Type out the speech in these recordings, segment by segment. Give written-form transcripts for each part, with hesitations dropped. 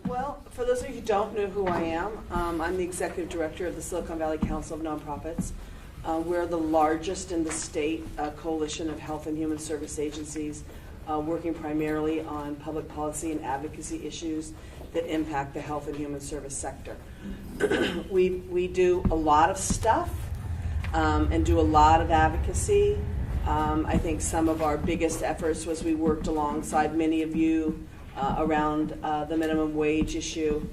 Well, for those of you who don't know who I am, I'm the Executive Director of the Silicon Valley Council of Nonprofits. We're the largest in the state coalition of health and human service agencies working primarily on public policy and advocacy issues that impact the health and human service sector. We do a lot of stuff and do a lot of advocacy. I think some of our biggest efforts was we worked alongside many of you around the minimum wage issue.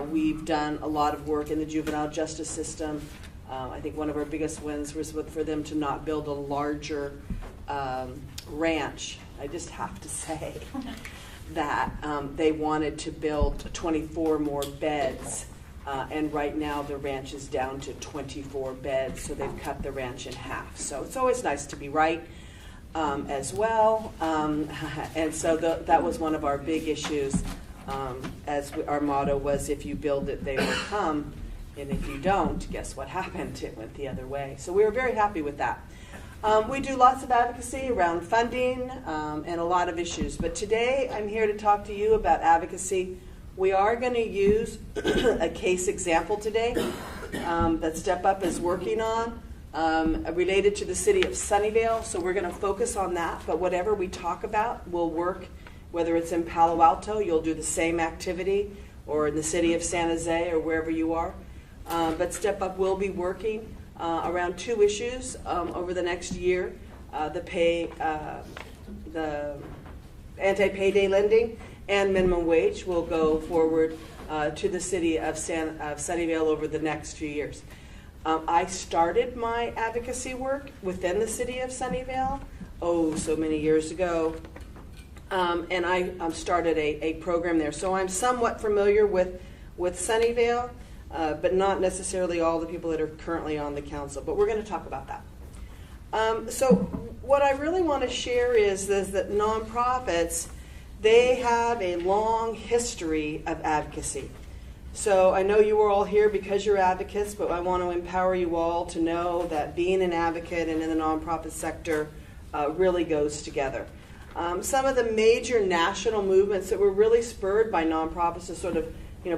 We've done a lot of work in the juvenile justice system. I think one of our biggest wins was for them to not build a larger ranch. I just have to say that they wanted to build 24 more beds, and right now the ranch is down to 24 beds, so they've cut the ranch in half. So it's always nice to be right as well, and so that was one of our big issues, our motto was, if you build it, they will come, and if you don't, guess what happened? It went the other way. So we were very happy with that. We do lots of advocacy around funding and a lot of issues, but today I'm here to talk to you about advocacy. We are going to use a case example today that Step Up is working on related to the city of Sunnyvale, so we're going to focus on that, but whatever we talk about will work, whether it's in Palo Alto, you'll do the same activity, or in the city of San Jose, or wherever you are. But Step Up will be working around two issues over the next year: the anti-payday lending and minimum wage will go forward to the city of Sunnyvale over the next few years. I started my advocacy work within the city of Sunnyvale, so many years ago, and I started a program there. So I'm somewhat familiar with Sunnyvale, but not necessarily all the people that are currently on the council, but we're going to talk about that. So what I really want to share is that nonprofits, they have a long history of advocacy. So I know you are all here because you're advocates, but I want to empower you all to know that being an advocate and in the nonprofit sector really goes together. Some of the major national movements that were really spurred by nonprofits to sort of,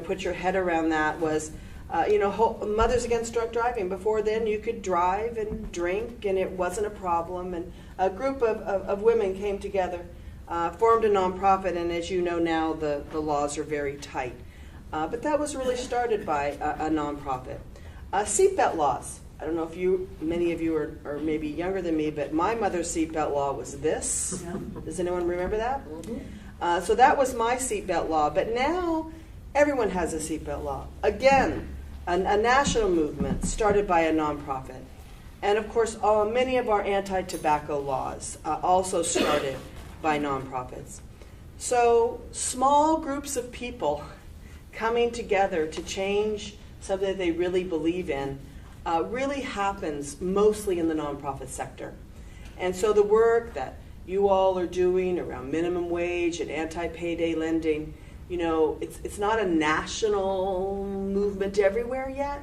put your head around that was, Mothers Against Drunk Driving. Before then, you could drive and drink, and it wasn't a problem. And a group of women came together, formed a nonprofit, and as you know now, the laws are very tight. But that was really started by a nonprofit. Seatbelt laws. I don't know if many of you are maybe younger than me, but my mother's seatbelt law was this. Yeah. Does anyone remember that? Mm-hmm. So that was my seatbelt law. But now everyone has a seatbelt law. Again, a national movement started by a nonprofit. And of course, many of our anti-tobacco laws also started by nonprofits. So small groups of people coming together to change something that they really believe in really happens mostly in the nonprofit sector. And so the work that you all are doing around minimum wage and anti-payday lending, it's not a national movement everywhere yet,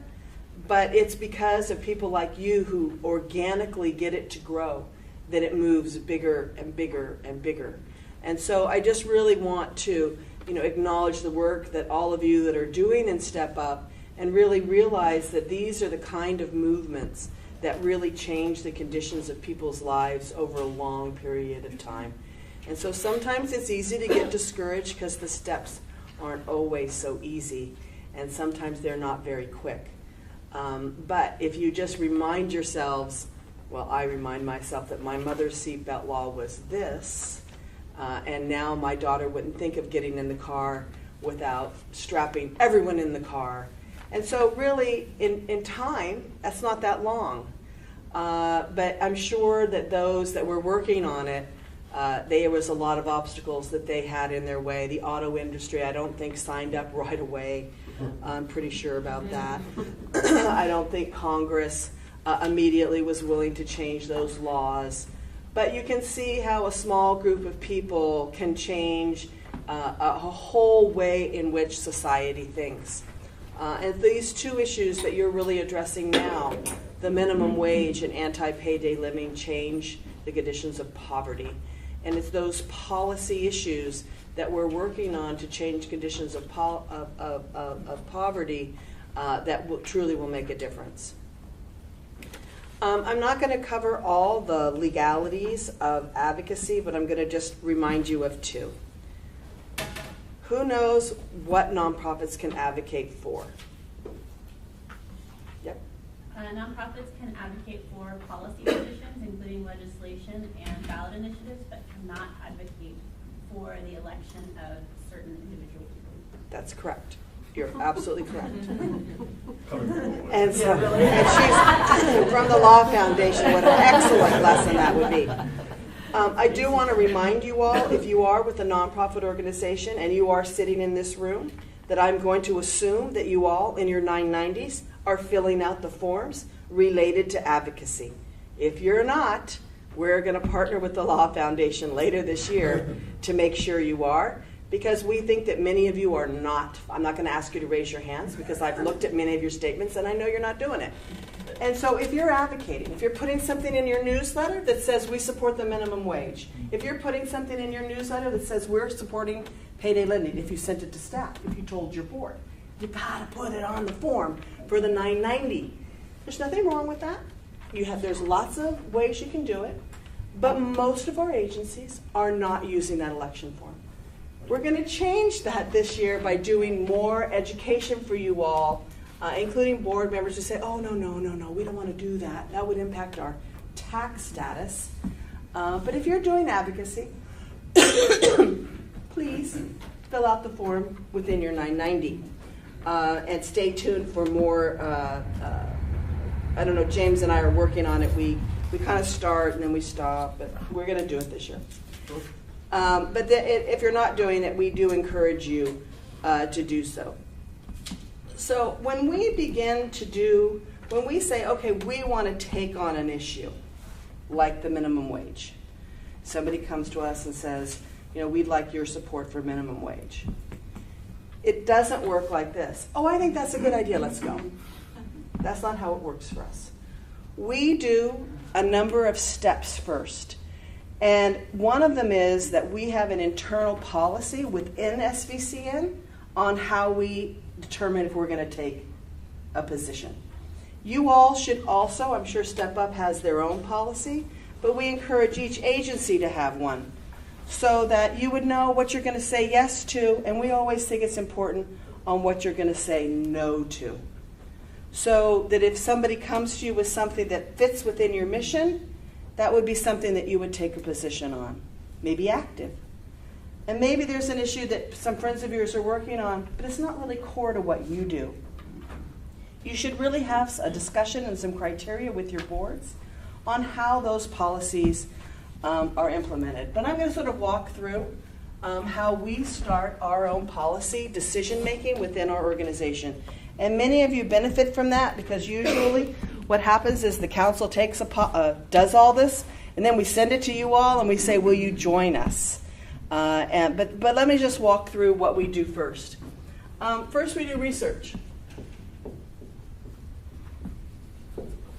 but it's because of people like you who organically get it to grow that it moves bigger and bigger and bigger. And so I just really want to acknowledge the work that all of you that are doing in Step Up, and really realize that these are the kind of movements that really change the conditions of people's lives over a long period of time. And so sometimes it's easy to get discouraged because the steps aren't always so easy, and sometimes they're not very quick. But if you just remind yourselves, I remind myself that my mother's seatbelt law was this, and now my daughter wouldn't think of getting in the car without strapping everyone in the car. And so really, in time, that's not that long. But I'm sure that those that were working on it, there was a lot of obstacles that they had in their way. The auto industry, I don't think, signed up right away. I'm pretty sure about that. I don't think Congress immediately was willing to change those laws. But you can see how a small group of people can change a whole way in which society thinks. And these two issues that you're really addressing now, the minimum wage and anti-payday lending, change the conditions of poverty. And it's those policy issues that we're working on to change conditions of poverty that truly will make a difference. I'm not going to cover all the legalities of advocacy, but I'm going to just remind you of two. Who knows what nonprofits can advocate for? Yep. Nonprofits can advocate for policy positions, including legislation and ballot initiatives, but cannot advocate for the election of certain individual people. That's correct. You're absolutely correct. And so, and she's from the Law Foundation. What an excellent lesson that would be. I do want to remind you all, if you are with a nonprofit organization and you are sitting in this room, that I'm going to assume that you all in your 990s are filling out the forms related to advocacy. If you're not, we're going to partner with the Law Foundation later this year to make sure you are, because we think that many of you are not. I'm not going to ask you to raise your hands because I've looked at many of your statements and I know you're not doing it. And so if you're advocating, if you're putting something in your newsletter that says we support the minimum wage, if you're putting something in your newsletter that says we're supporting payday lending, if you sent it to staff, if you told your board, you got to put it on the form for the 990. There's nothing wrong with that. There's lots of ways you can do it, but most of our agencies are not using that election form. We're going to change that this year by doing more education for you all, including board members who say, oh, no, we don't want to do that. That would impact our tax status. But if you're doing advocacy, please fill out the form within your 990. And stay tuned for more. I don't know, James and I are working on it. We kind of start and then we stop, but we're going to do it this year. But if you're not doing it, we do encourage you to do so. So when we say, okay, we want to take on an issue like the minimum wage, somebody comes to us and says, we'd like your support for minimum wage. It doesn't work like this. Oh, I think that's a good idea, let's go. That's not how it works for us. We do a number of steps first. And one of them is that we have an internal policy within SVCN on how we determine if we're going to take a position. You all should also, I'm sure Step Up has their own policy, but we encourage each agency to have one so that you would know what you're going to say yes to, and we always think it's important on what you're going to say no to. So that if somebody comes to you with something that fits within your mission, that would be something that you would take a position on, maybe active. And maybe there's an issue that some friends of yours are working on, but it's not really core to what you do. You should really have a discussion and some criteria with your boards on how those policies are implemented. But I'm going to sort of walk through how we start our own policy decision-making within our organization. And many of you benefit from that because usually what happens is the council takes does all this, and then we send it to you all, and we say, will you join us? But let me just walk through what we do first. First, we do research.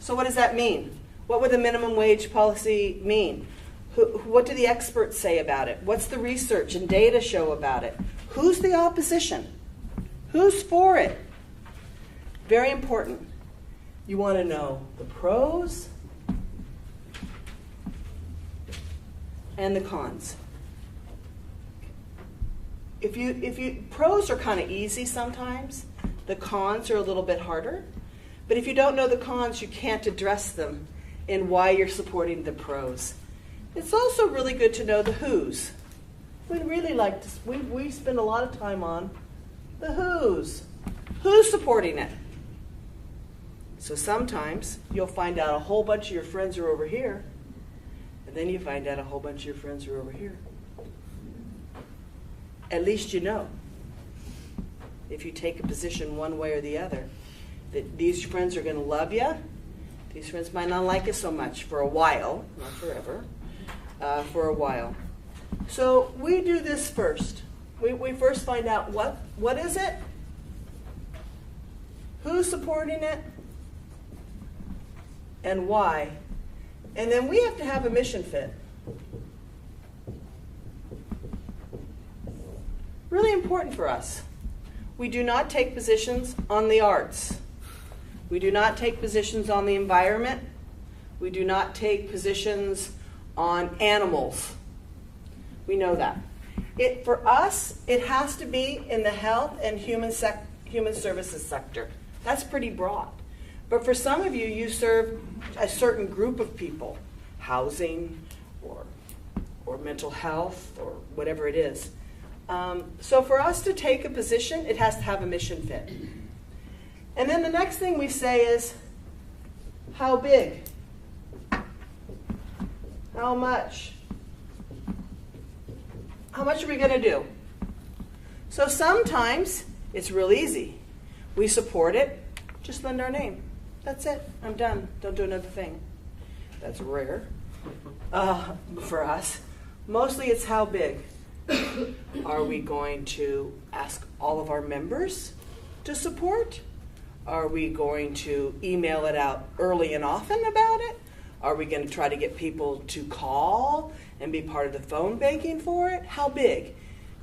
So what does that mean? What would the minimum wage policy mean? What do the experts say about it? What's the research and data show about it? Who's the opposition? Who's for it? Very important. You want to know the pros and the cons. Pros are kind of easy sometimes. The cons are a little bit harder. But if you don't know the cons, you can't address them in why you're supporting the pros. It's also really good to know the who's. We'd really like to, we spend a lot of time on the who's. Who's supporting it? So sometimes you'll find out a whole bunch of your friends are over here, and then you find out a whole bunch of your friends are over here. At least you know, if you take a position one way or the other, that these friends are going to love you. These friends might not like you so much for a while, not forever, for a while. So we do this first. We first find out what is it, who's supporting it, and why. And then we have to have a mission fit. Really important for us. We do not take positions on the arts. We do not take positions on the environment. We do not take positions on animals. We know that. For us, it has to be in the health and human services sector. That's pretty broad. But for some of you, you serve a certain group of people, housing or mental health or whatever it is. So for us to take a position, it has to have a mission fit. And then the next thing we say is, how big? How much? How much are we going to do? So sometimes it's real easy. We support it, just lend our name. That's it. I'm done. Don't do another thing. That's rare for us. Mostly it's how big. Are we going to ask all of our members to support? Are we going to email it out early and often about it? Are we going to try to get people to call and be part of the phone banking for it? How big?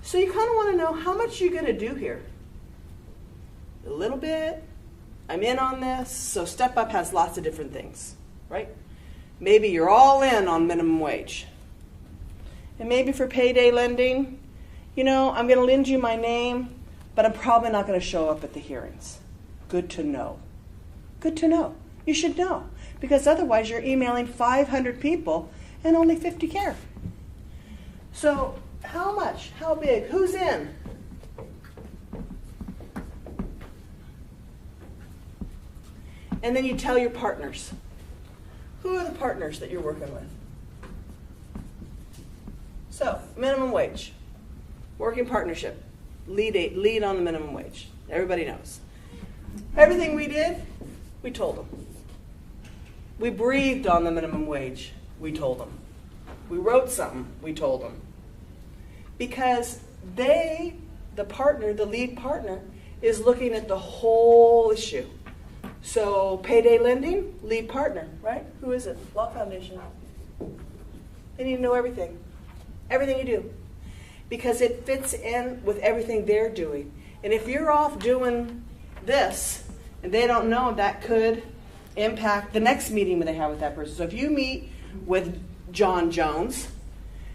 So you kind of want to know, how much are you going to do here? A little bit. I'm in on this. So Step Up has lots of different things, right? Maybe you're all in on minimum wage. And maybe for payday lending, I'm going to lend you my name, but I'm probably not going to show up at the hearings. Good to know. Good to know. You should know. Because otherwise you're emailing 500 people and only 50 care. So how much? How big? Who's in? And then you tell your partners. Who are the partners that you're working with? So, minimum wage, working partnership, lead on the minimum wage. Everybody knows. Everything we did, we told them. We breathed on the minimum wage, we told them. We wrote something, we told them. Because the partner, the lead partner, is looking at the whole issue. So, payday lending, lead partner, right? Who is it? Law Foundation. They need to know everything. Everything you do. Because it fits in with everything they're doing. And if you're off doing this, and they don't know, that could impact the next meeting they have with that person. So if you meet with John Jones,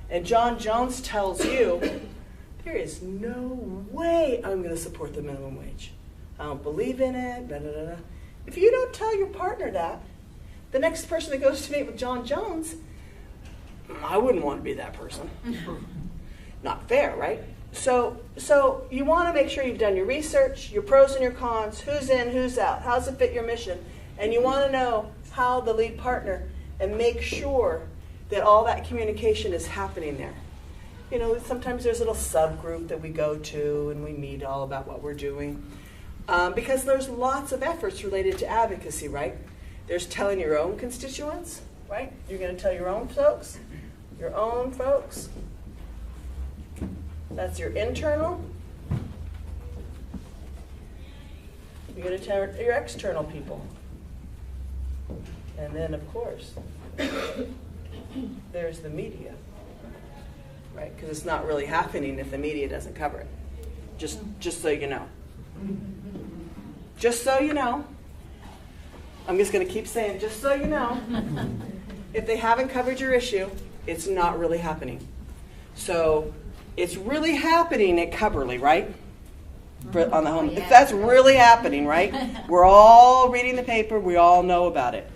and John Jones tells you, there is no way I'm going to support the minimum wage. I don't believe in it, blah, blah, blah. If you don't tell your partner that, the next person that goes to meet with John Jones, I wouldn't want to be that person. Not fair, right? So you want to make sure you've done your research, your pros and your cons, who's in, who's out, how does it fit your mission, and you want to know how the lead partner, and make sure that all that communication is happening there. Sometimes there's a little subgroup that we go to and we meet all about what we're doing. Because there's lots of efforts related to advocacy, right? There's telling your own constituents, right? You're going to tell your own folks. Your own folks. That's your internal. You're going to tell your external people. And then, of course, there's the media, right? Because it's not really happening if the media doesn't cover it. Just so you know. Just so you know. I'm just going to keep saying, just so you know. If they haven't covered your issue, it's not really happening. So it's really happening at Coverly, right? On the home. Yeah. That's really happening, right? We're all reading the paper. We all know about it.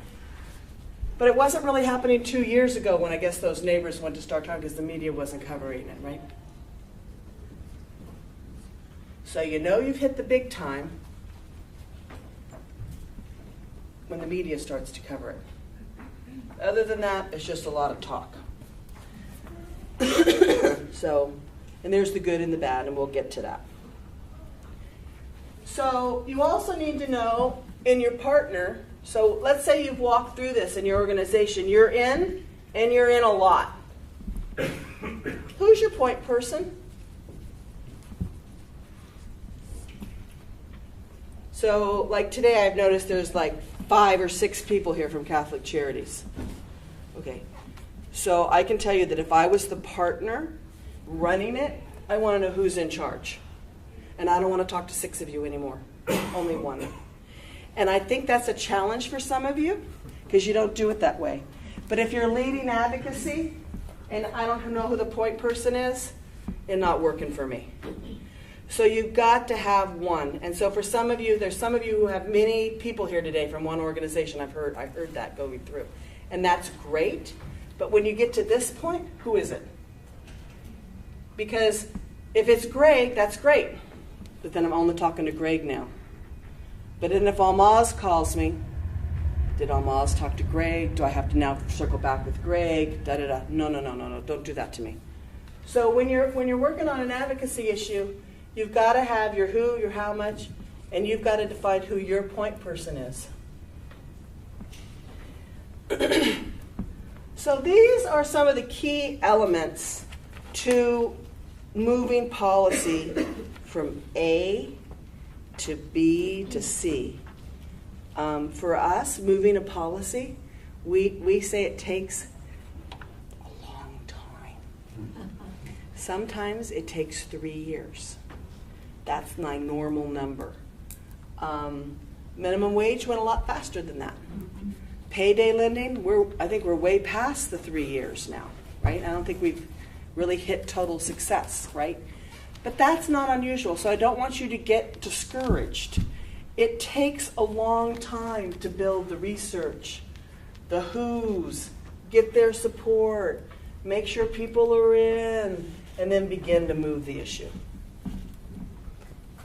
But it wasn't really happening 2 years ago when I guess those neighbors went to start talking because the media wasn't covering it, right? So you've hit the big time when the media starts to cover it. Other than that, it's just a lot of talk. And there's the good and the bad, and we'll get to that. So you also need to know in your partner, so let's say you've walked through this in your organization, you're in, and you're in a lot. Who's your point person? So like today I've noticed there's like 5 or 6 people here from Catholic Charities. Okay. So I can tell you that if I was the partner running it, I want to know who's in charge. And I don't want to talk to 6 of you anymore, only 1. And I think that's a challenge for some of you because you don't do it that way. But if you're leading advocacy and I don't know who the point person is, it's not working for me. So you've got to have one. And so for some of you, there's some of you who have many people here today from one organization. I've heard that going through. And that's great. But when you get to this point, who is it? Because if it's Greg, that's great. But then I'm only talking to Greg now. But then if Almaz calls me, did Almaz talk to Greg? Do I have to now circle back with Greg? Da-da-da. No. Don't do that to me. So when you're working on an advocacy issue, you've got to have your who, your how much, and you've got to define who your point person is. So these are some of the key elements to moving policy from A to B to C. For us, moving a policy, we say it takes a long time. Sometimes it takes 3 years. That's my normal number. Minimum wage went a lot faster than that. Payday lending, I think we're way past the 3 years now, right? I don't think we've really hit total success, right? But that's not unusual, so I don't want you to get discouraged. It takes a long time to build the research, the who's, get their support, make sure people are in, and then begin to move the issue.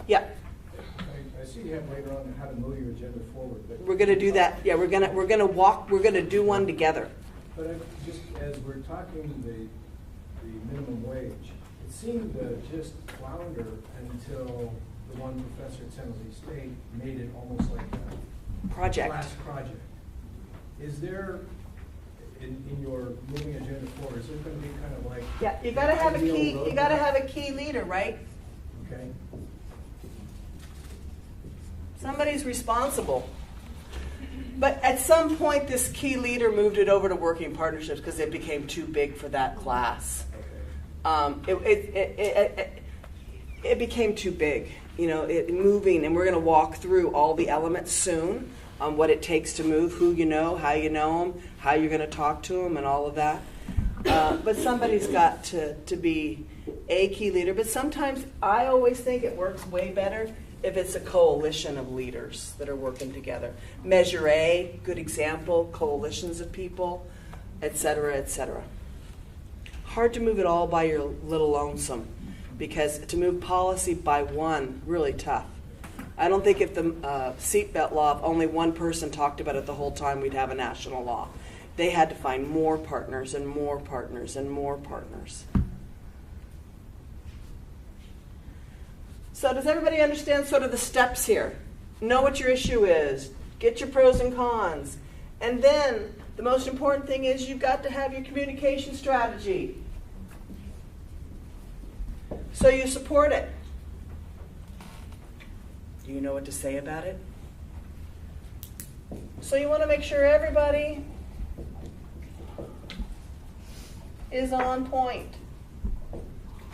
Yeah. I see you have later on how to move your agenda forward. But we're going to do that. Yeah, we're going to do one together. But just as we're talking the minimum wage, it seemed to just flounder until the one professor at San Jose State made it almost like a class project. Is there, in your moving agenda forward, is it going to be kind of like you got to have a key. You got to have a key leader, right? Okay. Somebody's responsible. But at some point, this key leader moved it over to working partnerships because it became too big for that class. Okay. It became too big, moving, and we're going to walk through all the elements soon on what it takes to move, who you know, how you know them, how you're going to talk to them, and all of that. But somebody's got to be a key leader. But sometimes I always think it works way better if it's a coalition of leaders that are working together. Measure A, good example, coalitions of people, et cetera, et cetera. Hard to move it all by your little lonesome, because to move policy by one, really tough. I don't think if the seatbelt law, if only one person talked about it the whole time, we'd have a national law. They had to find more partners and more partners and more partners. So does everybody understand sort of the steps here? Know what your issue is. Get your pros and cons. And then the most important thing is you've got to have your communication strategy. So you support it. Do you know what to say about it? So you want to make sure everybody is on point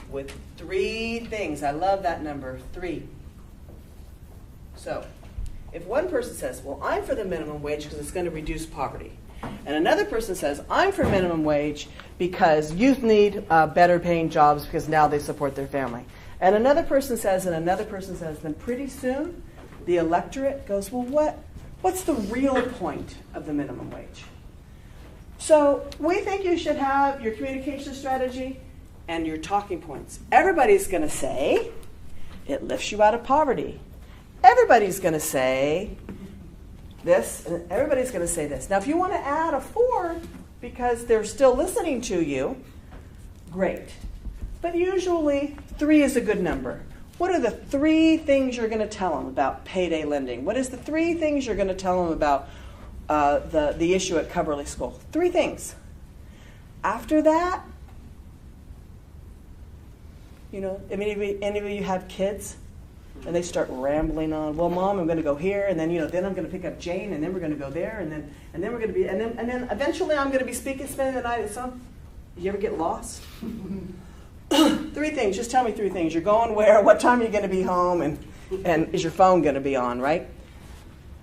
with 3 things. I love that number, 3. So if one person says, well, I'm for the minimum wage because it's going to reduce poverty, and another person says, I'm for minimum wage because youth need better paying jobs because now they support their family, and another person says, then pretty soon the electorate goes, well, what's the real point of the minimum wage? So we think you should have your communication strategy and your talking points. Everybody's going to say, it lifts you out of poverty. Everybody's going to say this, and everybody's going to say this. Now, if you want to add a 4 because they're still listening to you, great. But usually 3 is a good number. What are the 3 things you're going to tell them about payday lending? What is the 3 things you're going to tell them about the issue at Coverly School? 3 things. After that, any of you have kids, and they start rambling on. Well, Mom, I'm going to go here, and then then I'm going to pick up Jane, and then we're going to go there, and then we're going to be, and then eventually I'm going to be spending the night at some. You ever get lost? The 3 things. Just tell me 3 things. You're going where? What time are you going to be home? And is your phone going to be on, right?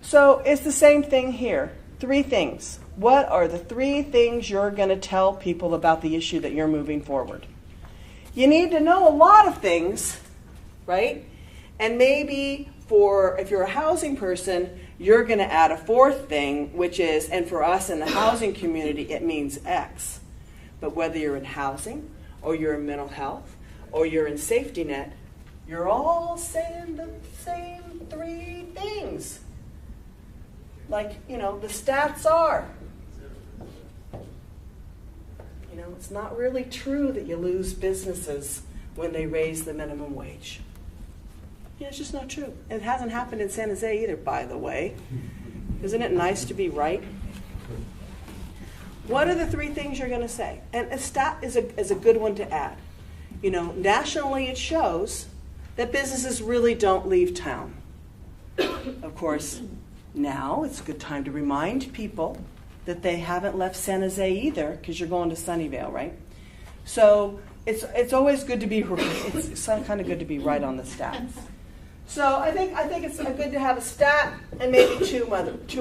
So it's the same thing here. 3 things. What are the 3 things you're going to tell people about the issue that you're moving forward? You need to know a lot of things, right? And maybe if you're a housing person, you're going to add a 4th thing, which is, and for us in the housing community, it means X. But whether you're in housing, or you're in mental health, or you're in safety net, you're all saying the same 3 things. Like, the stats are. It's not really true that you lose businesses when they raise the minimum wage. It's just not true. It hasn't happened in San Jose either, by the way. Isn't it nice to be right? What are the 3 things you're going to say? And a stat is a good one to add. Nationally it shows that businesses really don't leave town. Of course, now it's a good time to remind people that they haven't left San Jose either, because you're going to Sunnyvale, right? So it's always good to be it's kind of good to be right on the stats. So I think it's good to have a stat and maybe two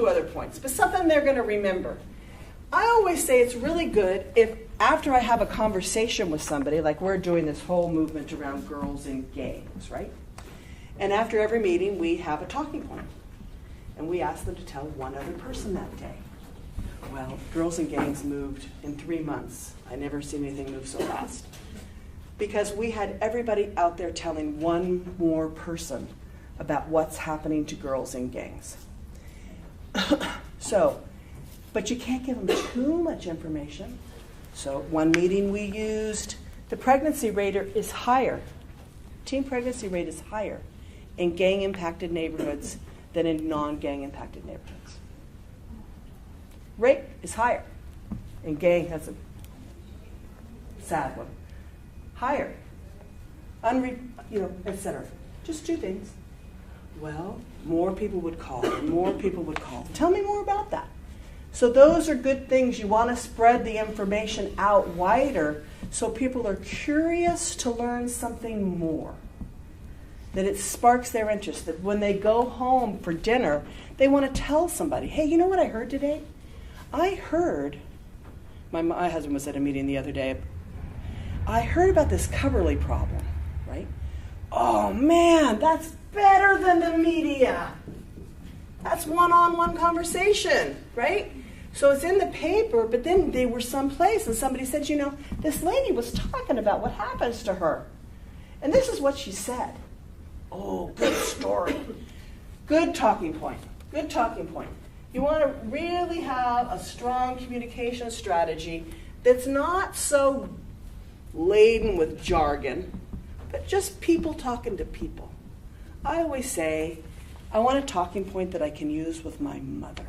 other points, but something they're going to remember. I always say it's really good if after I have a conversation with somebody, like we're doing this whole movement around girls in gangs, right? And after every meeting, we have a talking point, and we ask them to tell one other person that day. Well, girls in gangs moved in 3 months. I never seen anything move so fast. Because we had everybody out there telling one more person about what's happening to girls in gangs. But you can't give them too much information. So one meeting we used, the pregnancy rate is higher. Teen pregnancy rate is higher in gang-impacted neighborhoods than in non-gang-impacted neighborhoods. Rape is higher in gang, that's a sad one. Higher, etc. Just 2 things. Well, more people would call, and more people would call. Tell me more about that. So those are good things. You want to spread the information out wider so people are curious to learn something more. That it sparks their interest. That when they go home for dinner, they want to tell somebody, hey, you know what I heard today? I heard, my husband was at a meeting the other day, I heard about this Coverly problem, right? Oh man, that's better than the media. That's one-on-one conversation, right? So it's in the paper, but then they were someplace and somebody said, this lady was talking about what happens to her. And this is what she said. Oh, good story. Good talking point. Good talking point. You want to really have a strong communication strategy that's not so laden with jargon, but just people talking to people. I always say, I want a talking point that I can use with my mother.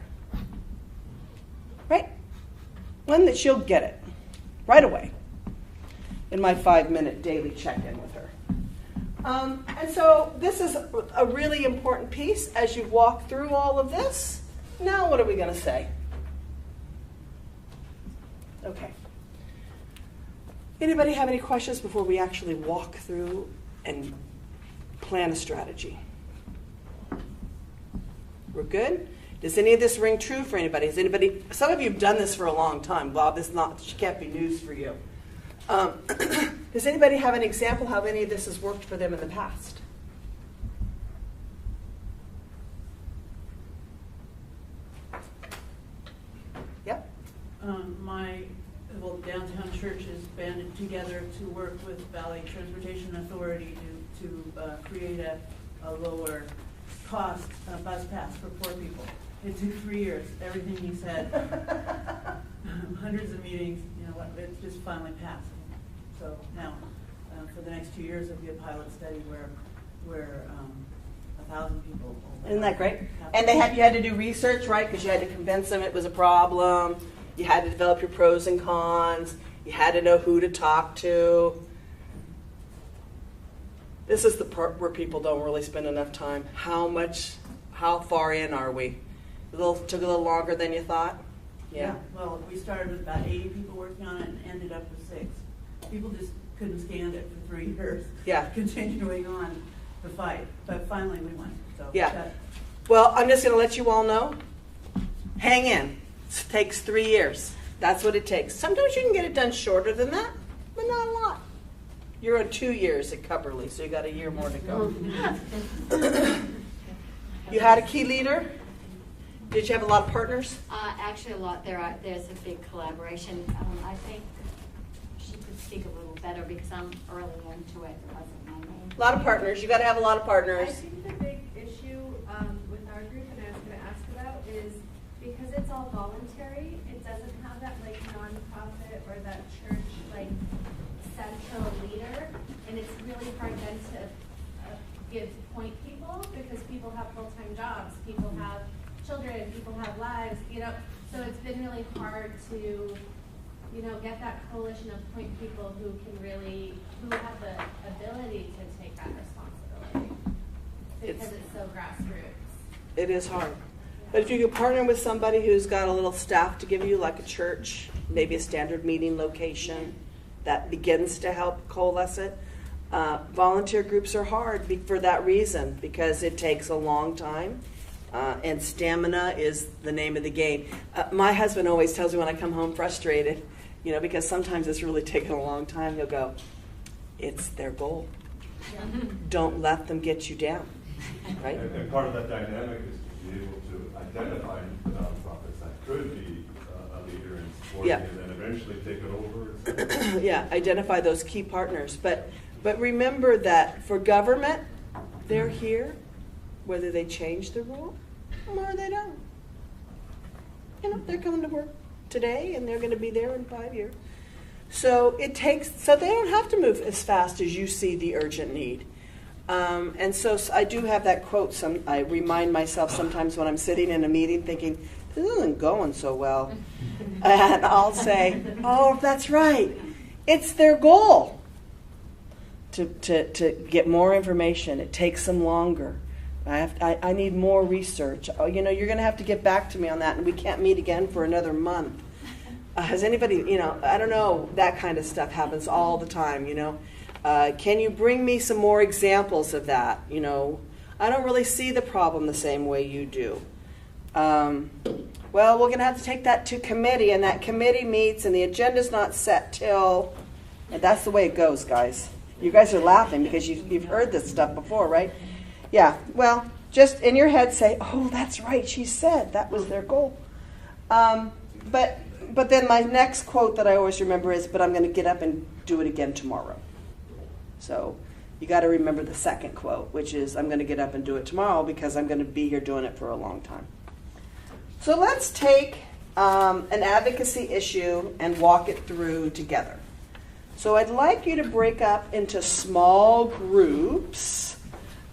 Right? One that she'll get it right away in my 5-minute daily check-in with her. And so this is a really important piece as you walk through all of this. Now what are we going to say? Okay. Anybody have any questions before we actually walk through and plan a strategy? We're good? Does any of this ring true for anybody? Some of you have done this for a long time. Well, this can't be news for you. Does anybody have an example how any of this has worked for them in the past? Yep. Downtown church has banded together to work with Valley Transportation Authority to create a lower cost bus pass for poor people. It took 3 years. Everything he said, hundreds of meetings. It just finally passed. So now, for the next 2 years, there'll be a pilot study where 1,000 people. Isn't that great? And you had to do research, right? Because you had to convince them it was a problem. You had to develop your pros and cons. You had to know who to talk to. This is the part where people don't really spend enough time. How far in are we? Took a little longer than you thought? Yeah. Well, we started with about 80 people working on it and ended up with 6. People just couldn't stand it for 3 years. Yeah. Continuing on the fight, but finally we won. So Yeah. that- Well, I'm just going to let you all know. Hang in. It takes 3 years. That's what it takes. Sometimes you can get it done shorter than that, but not a lot. You're on 2 years at Cupperly, so you got a year more to go. You had a key leader? Did you have a lot of partners? Actually, a lot. There's a big collaboration. I think she could speak a little better because I'm early into it. It wasn't my name. A lot of partners. You got to have a lot of I partners. think the big issue with our group, and I was going to ask about, is because it's all voluntary, it doesn't have that like nonprofit or that church like central leader, and it's really hard then to give point people because people have full-time jobs, people have children, people have lives, so it's been really hard to, get that coalition of point people who have the ability to take that responsibility because it's so grassroots. It is hard. But if you could partner with somebody who's got a little staff to give you, like a church, maybe a standard meeting location, that begins to help coalesce it. Volunteer groups are hard for that reason, because it takes a long time. And stamina is the name of the game. My husband always tells me when I come home frustrated, because sometimes it's really taken a long time, he'll go, it's their goal. Don't let them get you down, right? And part of that dynamic is to be able to identify the nonprofits that could be a leader in supporting Yeah. it and eventually take it over. Yeah, identify those key partners. But remember that for government, they're here, whether they change the rule or they don't. They're coming to work today and they're going to be there in 5 years. So they don't have to move as fast as you see the urgent need. And so I do have that quote. I remind myself sometimes when I'm sitting in a meeting thinking, this isn't going so well. And I'll say, oh, that's right. It's their goal to get more information. It takes them longer. I need more research. Oh, you're going to have to get back to me on that, and we can't meet again for another month. Has anybody, I don't know, that kind of stuff happens all the time, Can you bring me some more examples of that? I don't really see the problem the same way you do. Well, we're going to have to take that to committee, and that committee meets, and the agenda's not set till, and that's the way it goes, guys. You guys are laughing because you've heard this stuff before, right? Yeah, well, just in your head say, oh, that's right, she said that was their goal. But then my next quote that I always remember is, but I'm going to get up and do it again tomorrow. So you got to remember the second quote, which is, I'm going to get up and do it tomorrow because I'm going to be here doing it for a long time. So let's take an advocacy issue and walk it through together. So I'd like you to break up into small groups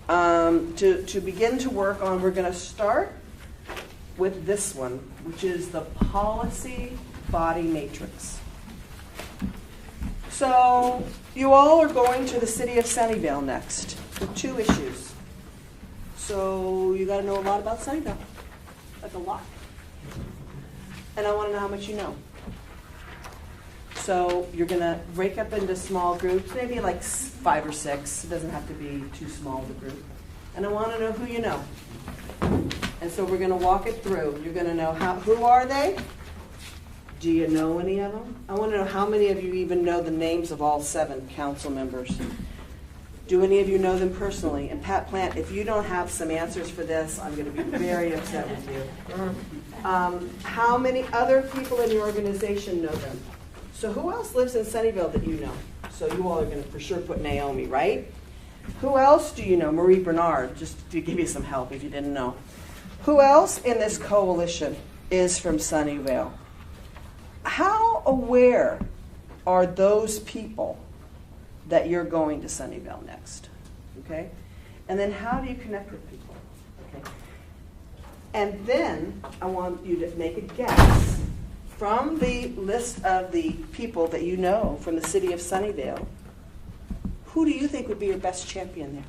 to begin to work on. We're going to start with this one, which is the policy body matrix. So you all are going to the city of Sunnyvale next with 2 issues. So you got to know a lot about Sunnyvale, like a lot. And I want to know how much you know. So you're going to break up into small groups, maybe like 5 or 6. It doesn't have to be too small of a group. And I want to know who you know. And so we're going to walk it through. You're going to know who are they? Do you know any of them? I want to know how many of you even know the names of all 7 council members. Do any of you know them personally? And Pat Plant, if you don't have some answers for this, I'm going to be very upset with you. How many other people in your organization know them? So who else lives in Sunnyvale that you know? So you all are going to for sure put Naomi, right? Who else do you know? Marie Bernard, just to give you some help if you didn't know. Who else in this coalition is from Sunnyvale? How aware are those people that you're going to Sunnyvale next? Okay? And then how do you connect with people? Okay? And then I want you to make a guess from the list of the people that you know from the city of Sunnyvale. Who do you think would be your best champion there?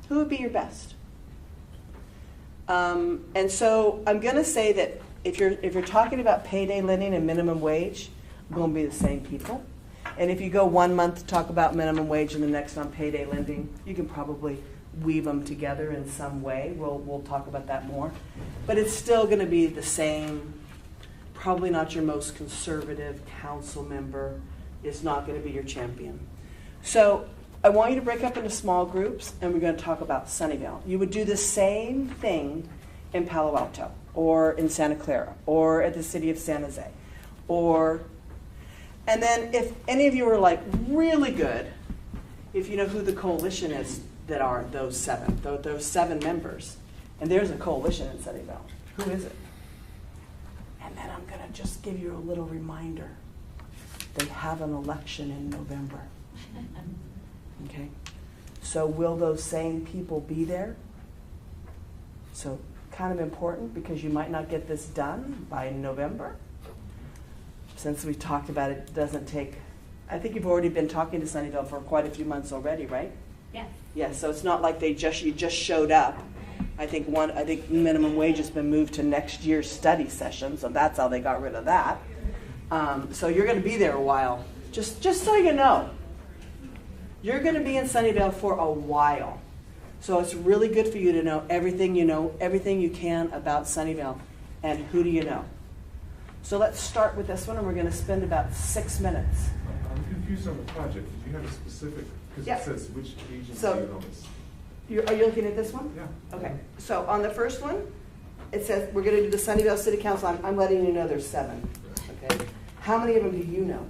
Who would be your best? And so I'm going to say that if you're talking about payday lending and minimum wage, going to be the same people. And if you go 1 month to talk about minimum wage and the next on payday lending, you can probably weave them together in some way. We'll talk about that more. But it's still going to be the same. Probably not your most conservative council member is not going to be your champion. So I want you to break up into small groups, and we're going to talk about Sunnyvale. You would do the same thing in Palo Alto, or in Santa Clara, or at the city of San Jose, and then if any of you are like really good, if you know who the coalition is that are those seven members, and there's a coalition in Sunnyvale, who is it? And then I'm going to just give you a little reminder. They have an election in November. Okay? So will those same people be there? So kind of important, because you might not get this done by November. Since we talked about it, doesn't take, I think you've already been talking to Sunnyvale for quite a few months already, right? Yes. Yeah, so it's not like you just showed up. I think minimum wage has been moved to next year's study session, so that's how they got rid of that. So you're going to be there a while. Just so you know. You're going to be in Sunnyvale for a while. So it's really good for you to know everything you can about Sunnyvale. And who do you know? So let's start with this one, and we're going to spend about 6 minutes. I'm confused on the project. Did you have a specific, because Yeah. it says which agency So- owns? Are you looking at this one? Yeah. Okay. So on the first one, it says we're going to do the Sunnyvale City Council. I'm letting you know there's 7. Okay. How many of them do you know?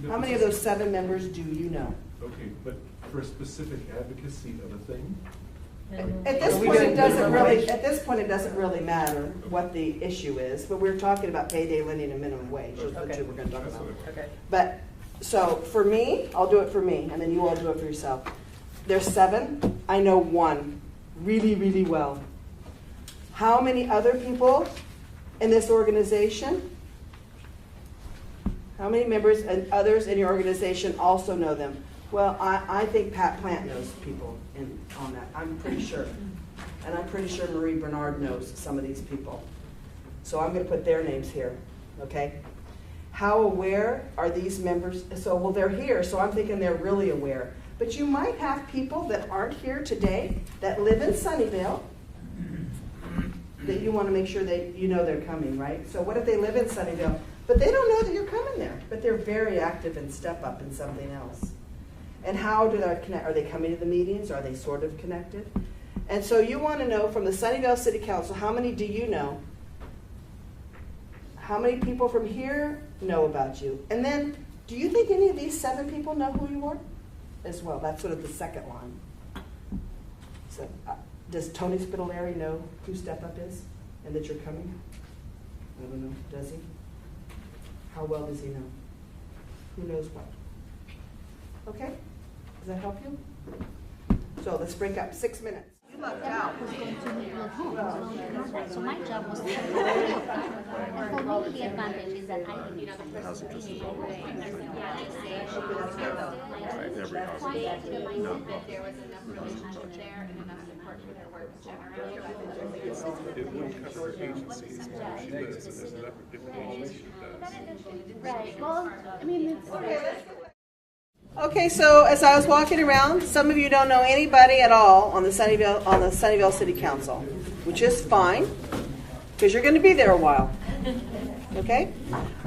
No, How many of those 7 members do you know? Okay, but for a specific advocacy of a thing? At this We point, get it doesn't minimum really. wage. At this point, it doesn't really matter what the issue is. But we're talking about payday lending and minimum wage. Those are the Okay. two we're going to talk about. Okay. But so for me, I'll do it for me, and then you all do it for yourself. There's 7. I know 1 really, really well. How many other people in this organization? How many members and others in your organization also know them? Well, I think Pat Plant knows people on that. I'm pretty sure. And I'm pretty sure Marie Bernard knows some of these people. So I'm going to put their names here, okay? How aware are these members? So, they're here, so I'm thinking they're really aware. But you might have people that aren't here today that live in Sunnyvale that you want to make sure that you know they're coming, right? So what if they live in Sunnyvale, but they don't know that you're coming there, but they're very active in Step Up and something else? And how do they connect? Are they coming to the meetings? Are they sort of connected? And so you want to know from the Sunnyvale City Council, how many do you know? How many people from here know about you? And then, do you think any of these 7 people know who you are as well? That's sort of the second line. So, does Tony Spitaleri know who Step Up is and that you're coming? I don't know. Does he? How well does he know? Who knows what? Okay? Does that help you? So let's break up 6 minutes. You lucked out. So my job was to and for me the advantage is that I can use There was enough relationship there and enough support for their work generally. It wouldn't cover agencies. She lives, and there's a different coalition that does. Right, well, I mean, it's Okay, so as I was walking around, some of you don't know anybody at all on the Sunnyvale City Council, which is fine, because you're going to be there a while. Okay,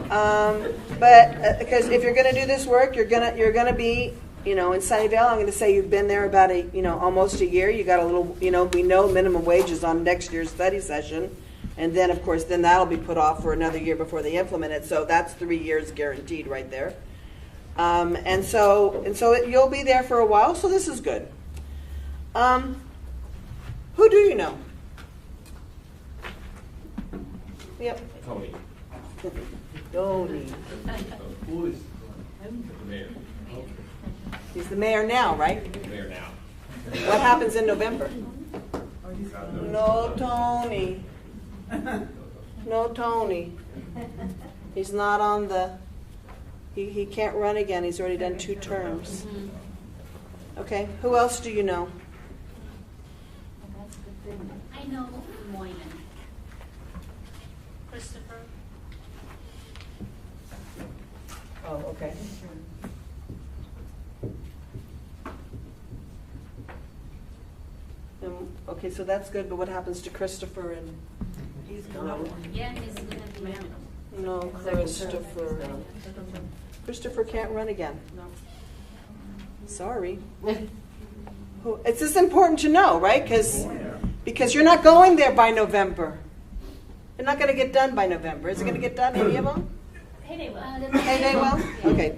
but because if you're going to do this work, you're gonna be, in Sunnyvale. I'm going to say you've been there about almost a year. You got a little, we know minimum wage is on next year's study session, and then of course that'll be put off for another year before they implement it. So that's 3 years guaranteed right there. And so you'll be there for a while, so this is good. Who do you know? Yep. Tony. Tony. Who is the mayor? He's the mayor now, right? The mayor now. What happens in November? No Tony. No Tony. He's not on the... He can't run again. He's already done 2 terms. Okay. Who else do you know? I know Moyman. Oh, okay. Okay, so that's good, but what happens to Christopher and, He's gone. Yeah, he's gonna be married. no, Christopher. Christopher can't run again. No. Sorry. It's just important to know, right? Because you're not going there by November. You're not going to get done by November. Is it going to get done, any of them? Payday will. Payday will? Okay,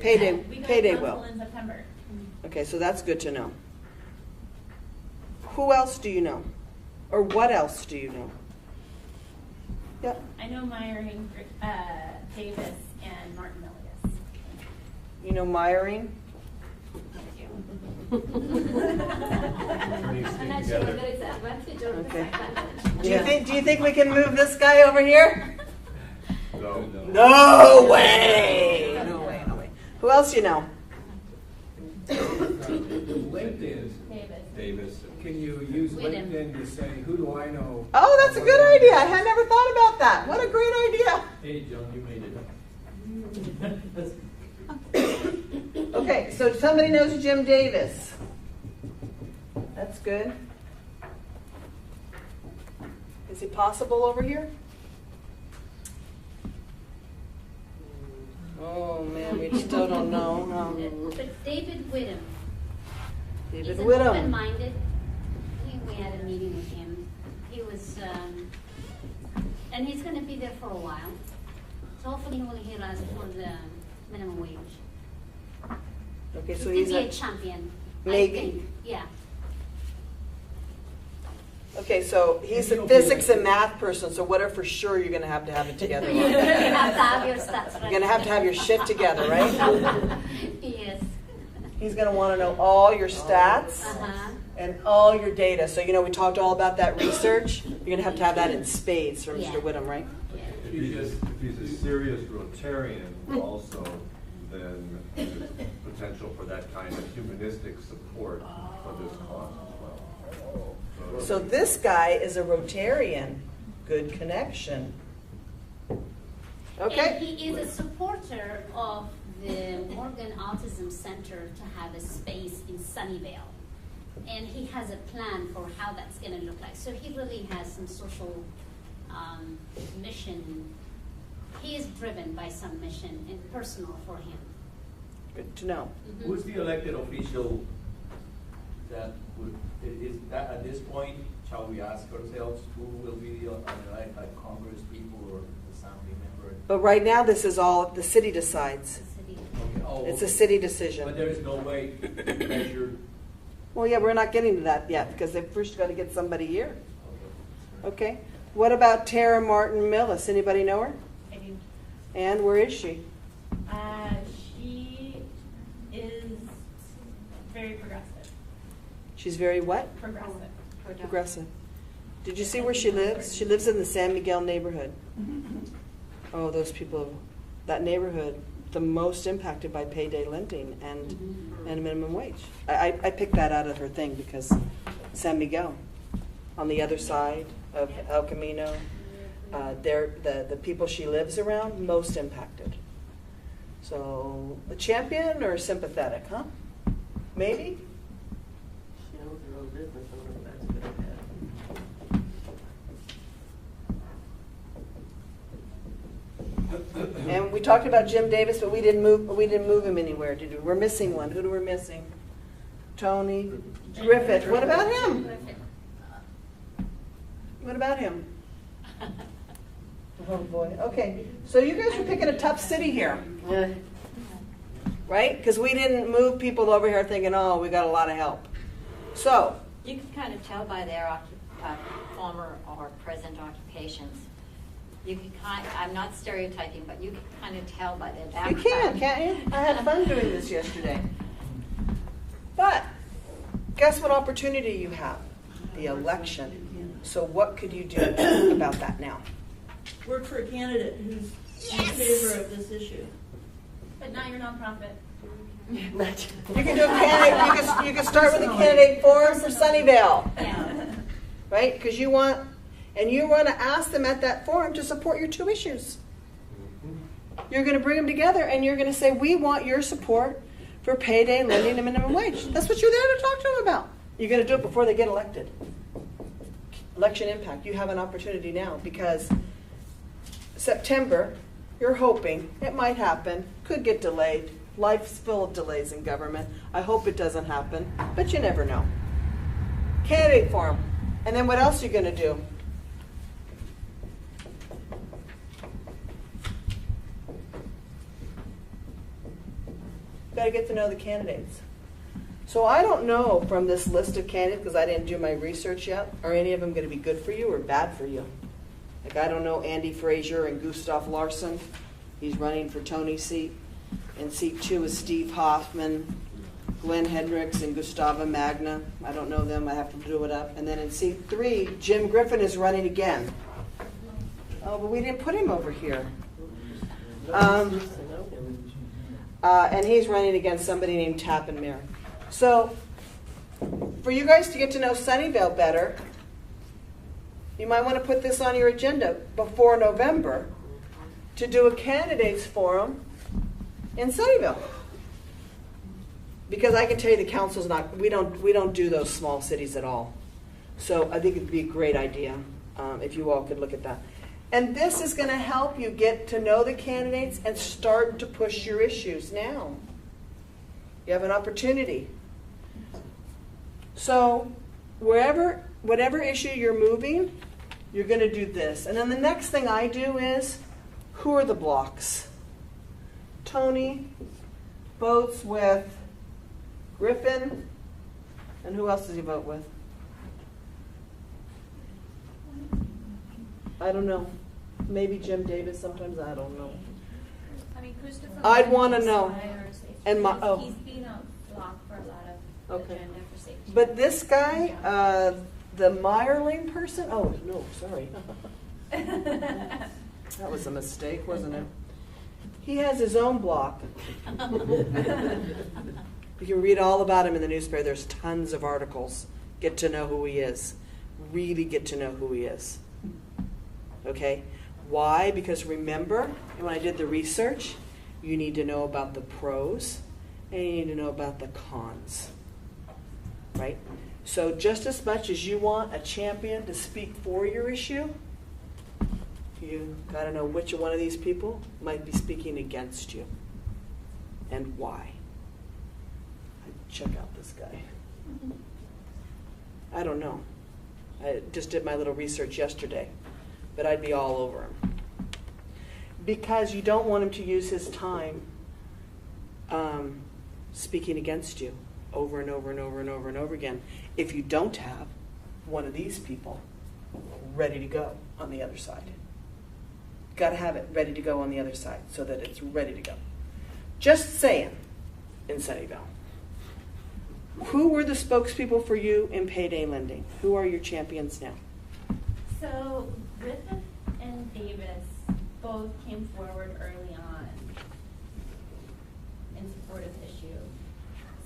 We go payday to council will. in September. Okay, so that's good to know. Who else do you know? Or what else do you know? Yep. I know Myring, Davis, and Martin Milius. You know Myring? I'm not sure whether it's advantage or Okay. disadvantage. Do you think we can move this guy over here? No. No way! No way, no way. Who else you know? LinkedIn, Davis. can you use Whedon. LinkedIn to say, who do I know? Oh, that's a good idea. I had never thought about that. What a great idea. Hey, John, you made it. Okay, so somebody knows Jim Davis. That's good. Is he possible over here? Oh man, we still don't know. But David Whittam. David He's Whittam. open-minded. We had a meeting with him. He was, and he's going to be there for a while. So hopefully he will hear us for the minimum wage. Okay, He so could he's be a a, champion. maybe. I think. Yeah. okay, so he's a physics and math person. So what if for sure you're going to have it together? You You're have to have your stats right. going to have your shit together, right? Yes. He's going to want to know all your stats. Uh-huh. And all your data. So, we talked all about that research. You're going to have that in spades from Yeah. Mr. Whittam, right? Yeah. If he's a serious Rotarian also, then there's potential for that kind of humanistic support for this cause as well. So this guy is a Rotarian. Good connection. Okay. And he is a supporter of the Morgan Autism Center to have a space in Sunnyvale. And he has a plan for how that's going to look like. So he really has some social mission. He is driven by some mission and personal for him. Good to know. Who's the elected official that would, is that at this point, shall we ask ourselves who will be the elected Congress people or the assembly member? But right now, this is all the city decides. The city. Okay. Oh, It's a okay. city But decision. there is no way to measure. Well, yeah, we're not getting to that yet because they've first got to get somebody here. Okay. Okay. What about Tara Martin Millis? Anybody know her? I do. And where is she? She is very progressive. She's very what? Progressive. Progressive. Did you see where she lives? She lives in the San Miguel neighborhood. Oh, those people, that neighborhood, the most impacted by payday lending and minimum wage. I picked that out of her thing because San Miguel, on the other side of El Camino, they're the people she lives around most impacted. So a champion or sympathetic, huh? Maybe? She owns her own business, I don't know if that's a good idea. And we talked about Jim Davis, but we didn't move him anywhere, did we? We're missing one. Who do we missing? Tony Griffith. What about him? What about him? Oh boy. Okay. So you guys are picking a tough city here, right? Because we didn't move people over here thinking, oh, we got a lot of help. So You can kind of tell by their former or present occupations. You can I'm not stereotyping, but you can kind of tell by their you background. can't you? I had fun doing this yesterday. But guess what opportunity you have? The election. So what could you do about that now? Work for a candidate who's in favor of this issue. But not your nonprofit. You can do a candidate. You can start with a candidate forum for Sunnyvale, Yeah. right? Because you want to ask them at that forum to support your two issues. You're going to bring them together, and you're going to say, "We want your support for payday lending and minimum wage." That's what you're there to talk to them about. You're going to do it before they get elected. Election impact, you have an opportunity now because September, you're hoping, it might happen, could get delayed. Life's full of delays in government. I hope it doesn't happen, but you never know. Candidate forum. And then what else are you going to do? Got to get to know the candidates. So I don't know from this list of candidates, because I didn't do my research yet, are any of them going to be good for you or bad for you? Like I don't know Andy Frazier and Gustav Larsson. He's running for Tony's seat. In seat 2 is Steve Hoffman, Glenn Hendricks, and Gustava Magna. I don't know them. I have to do it up. And then in seat 3, Jim Griffin is running again. Oh, but we didn't put him over here. And he's running against somebody named Tappan Mayer. So, for you guys to get to know Sunnyvale better, you might want to put this on your agenda before November to do a candidates forum in Sunnyvale. Because I can tell you the council's not, we don't do those small cities at all. So I think it'd be a great idea if you all could look at that. And this is going to help you get to know the candidates and start to push your issues now. You have an opportunity. So whatever issue you're moving, you're going to do this. And then the next thing I do is, who are the blocks? Tony votes with Griffin, and who else does he vote with? I don't know. Maybe Jim Davis sometimes, I don't know. I mean, Christopher. I'd want to know. And He's been a block for a lot of agenda for safety. But this guy, the Meyerling person, oh, no, sorry. That was a mistake, wasn't it? He has his own block. You can read all about him in the newspaper. There's tons of articles. Get to know who he is. Really get to know who he is. Okay? Why? Because remember, when I did the research, you need to know about the pros and you need to know about the cons. Right? So just as much as you want a champion to speak for your issue, you got to know which one of these people might be speaking against you and why. Check out this guy. I don't know. I just did my little research yesterday, but I'd be all over him. Because you don't want him to use his time speaking against you over and over and over and over and over again if you don't have one of these people ready to go on the other side. Got to have it ready to go on the other side so that it's ready to go. Just saying in Sunnyvale. Who were the spokespeople for you in payday lending? Who are your champions now? So Griffith and Davis both came forward early on in support of the issue.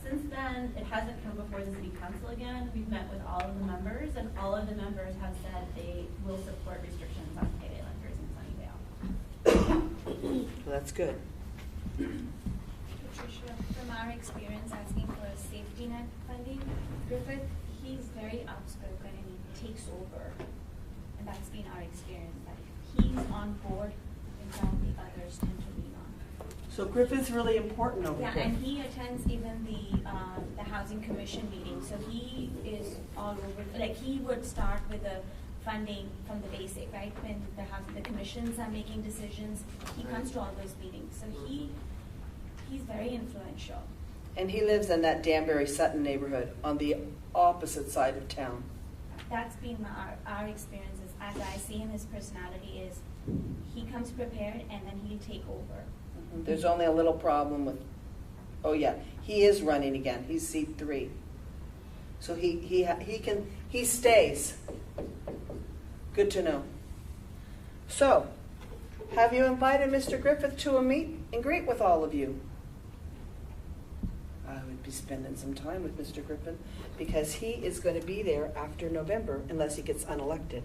Since then, it hasn't come before the city council again. We've met with all of the members, and all of the members have said they will support restrictions on payday lenders in Sunnyvale. Well, that's good. Patricia, from our experience asking for a safety net funding, Griffith, he's very outspoken and he takes over. And that's been our experience, that he's on board and some of the others tend to lean on. So Griffith's really important over Yeah, here. and he attends even the housing commission meeting, so he is all over. Like, he would start with the funding from the basic, right? When the commissions are making decisions, he comes to all those meetings. So he's very influential. And he lives in that Danbury Sutton neighborhood on the opposite side of town. That's been our experiences. As I see him, his personality is he comes prepared and then he'll take over. There's only a little problem with, oh yeah, he is running again. He's seat 3. So he stays. Good to know. So, have you invited Mr. Griffith to a meet and greet with all of you? I would be spending some time with Mr. Griffith because he is going to be there after November unless he gets unelected.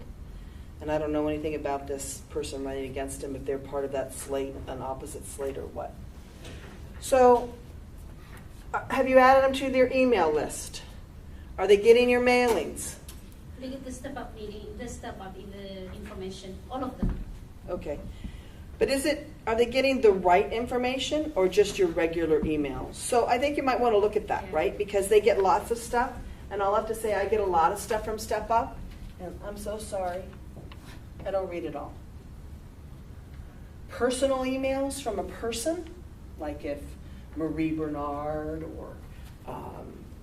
And I don't know anything about this person running against him, if they're part of that slate, an opposite slate or what. So, have you added them to their email list? Are they getting your mailings? They get the step up meeting, the step up in the information, all of them. Okay. But are they getting the right information or just your regular emails? So I think you might want to look at that, Yeah. right? Because they get lots of stuff, and I'll have to say I get a lot of stuff from Step Up, and I'm so sorry. I don't read it all. Personal emails from a person, like if Marie Bernard or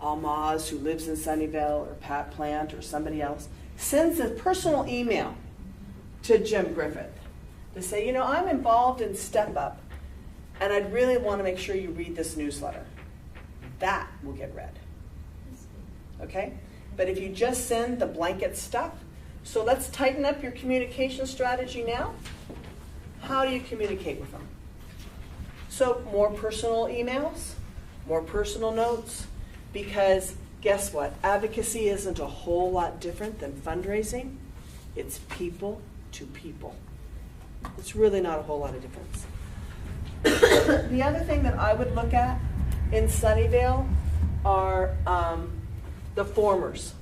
Almaz, who lives in Sunnyvale, or Pat Plant or somebody else, sends a personal email to Jim Griffith to say, you know, I'm involved in Step Up, and I'd really want to make sure you read this newsletter. That will get read. Okay? But if you just send the blanket stuff, so let's tighten up your communication strategy now. How do you communicate with them? So more personal emails, more personal notes, because guess what? Advocacy isn't a whole lot different than fundraising. It's people to people. It's really not a whole lot of difference. The other thing that I would look at in Sunnyvale are the formers.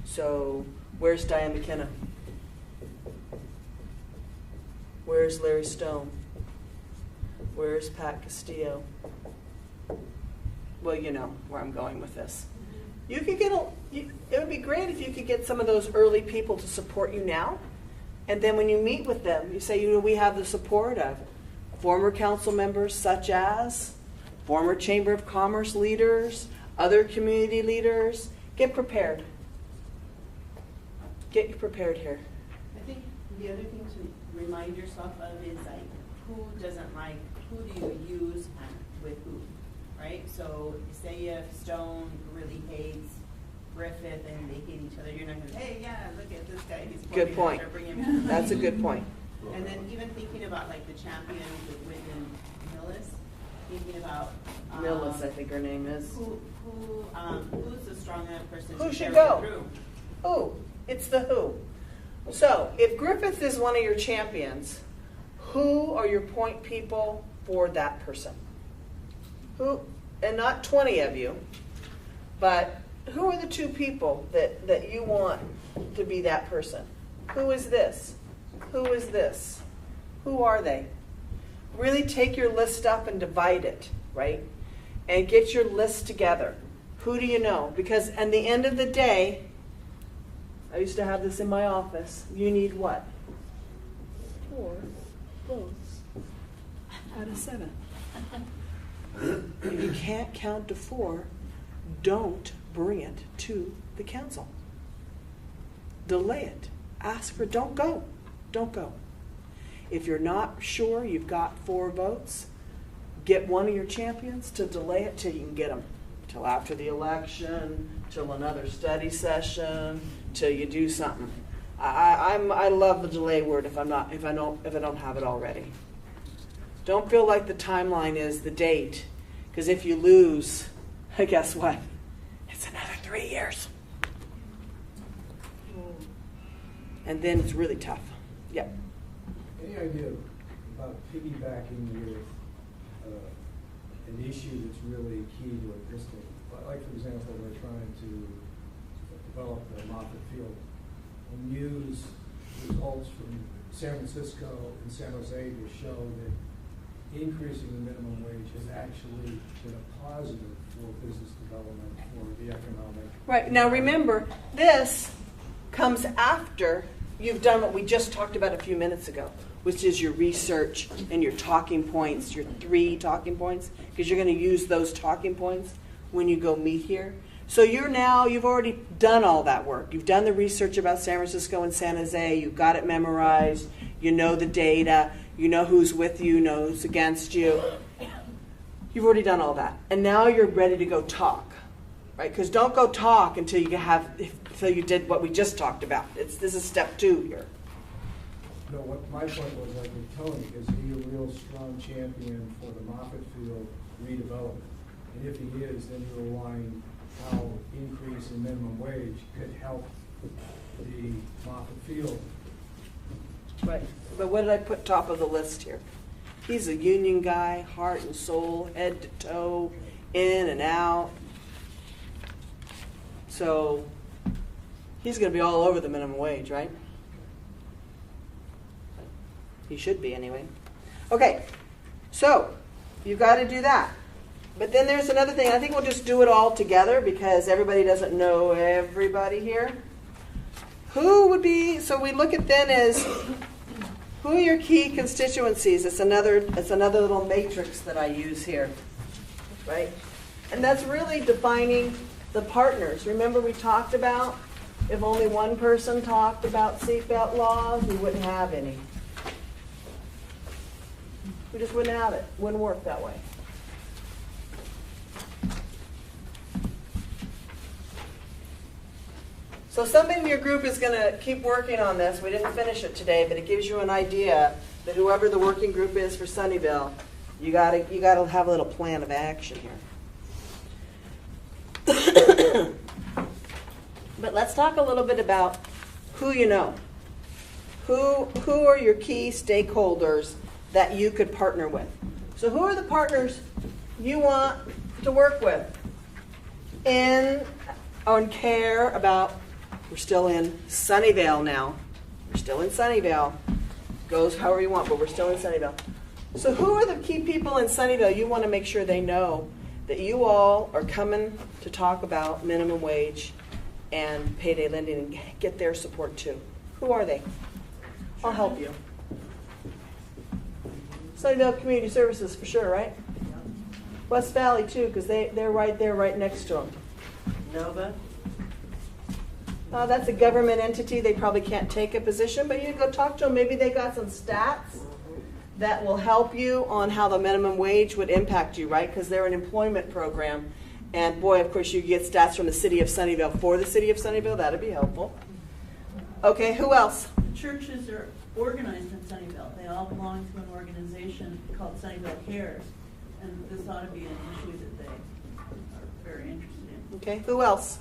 So where's Diane McKenna? Where's Larry Stone? Where's Pat Castillo? Well, you know where I'm going with this. You could get it would be great if you could get some of those early people to support you now. And then when you meet with them, you say, you know, we have the support of former council members such as former Chamber of Commerce leaders, other community leaders. Get prepared. Get prepared here. I think the other thing to remind yourself of is like, who doesn't like, who do you use and with who, right? So say if Stone really hates Griffith and they hate each other, you're not going to, hey, yeah, look at this guy. He's Good point. bring him That's a good point. And then even thinking about like the champion with Whitman Millis, thinking about Millis, I think her name is. Who's the strong enough person Who to should carry go? it through? Who? It's the who. So if Griffith is one of your champions, who are your point people for that person? Who, and not 20 of you, but who are the two people that you want to be that person? Who is this? Who is this? Who are they? Really take your list up and divide it, right? And get your list together. Who do you know? Because at the end of the day, I used to have this in my office. You need what? 4 votes out of 7. If you can't count to 4, don't bring it to the council. Delay it. Ask for, don't go. Don't go. If you're not sure you've got 4 votes, get one of your champions to delay it till you can get them. Till after the election, till another study session, till you do something. I love the delay word if I don't have it already. Don't feel like the timeline is the date, because if you lose, guess what? It's another 3 years. And then it's really tough. Yep. Any idea about piggybacking with an issue that's really key to a district? Like, for example, we're trying to develop the Moffett Field and use results from San Francisco and San Jose to show that increasing the minimum wage has actually been a positive for business development, for the economic. Right. Now remember, this comes after you've done what we just talked about a few minutes ago, which is your research and your talking points, your 3 talking points, because you're going to use those talking points when you go meet here. So you've already done all that work. You've done the research about San Francisco and San Jose. You've got it memorized. You know the data. You know who's with you, know who's against you. You've already done all that. And now you're ready to go talk, right? Because don't go talk until you did what we just talked about. This is step 2 here. No, what my point was, like with Tony, is he a real strong champion for the Moffett Field redevelopment? And if he is, then you align how increase in minimum wage could help the Moffett Field. Right. But what did I put top of the list here? He's a union guy, heart and soul, head to toe, in and out. So he's going to be all over the minimum wage, right? He should be anyway. Okay, so you've got to do that. But then there's another thing. I think we'll just do it all together because everybody doesn't know everybody here. Who would be, so we look at then as who are your key constituencies? It's another little matrix that I use here, right? And that's really defining the partners. Remember we talked about if only one person talked about seatbelt laws, we wouldn't have any. We just wouldn't have it. Wouldn't work that way. So somebody in your group is going to keep working on this. We didn't finish it today, but it gives you an idea that whoever the working group is for Sunnyvale, you got to have a little plan of action here. But let's talk a little bit about who you know. Who are your key stakeholders that you could partner with? So who are the partners you want to work with and care about? We're still in Sunnyvale now. We're still in Sunnyvale. Goes however you want, but we're still in Sunnyvale. So who are the key people in Sunnyvale you want to make sure they know that you all are coming to talk about minimum wage and payday lending and get their support too? Who are they? I'll help you. Sunnyvale Community Services for sure, right? West Valley too, because they're right there, right next to them. Nova? That's a government entity. They probably can't take a position, but you can go talk to them. Maybe they got some stats that will help you on how the minimum wage would impact you, right? Because they're an employment program. And boy, of course, you get stats from the city of Sunnyvale for the city of Sunnyvale. That'd be helpful. Okay, who else? The churches are organized in Sunnyvale. They all belong to an organization called Sunnyvale Cares. And this ought to be an issue that they are very interested in. Okay, who else?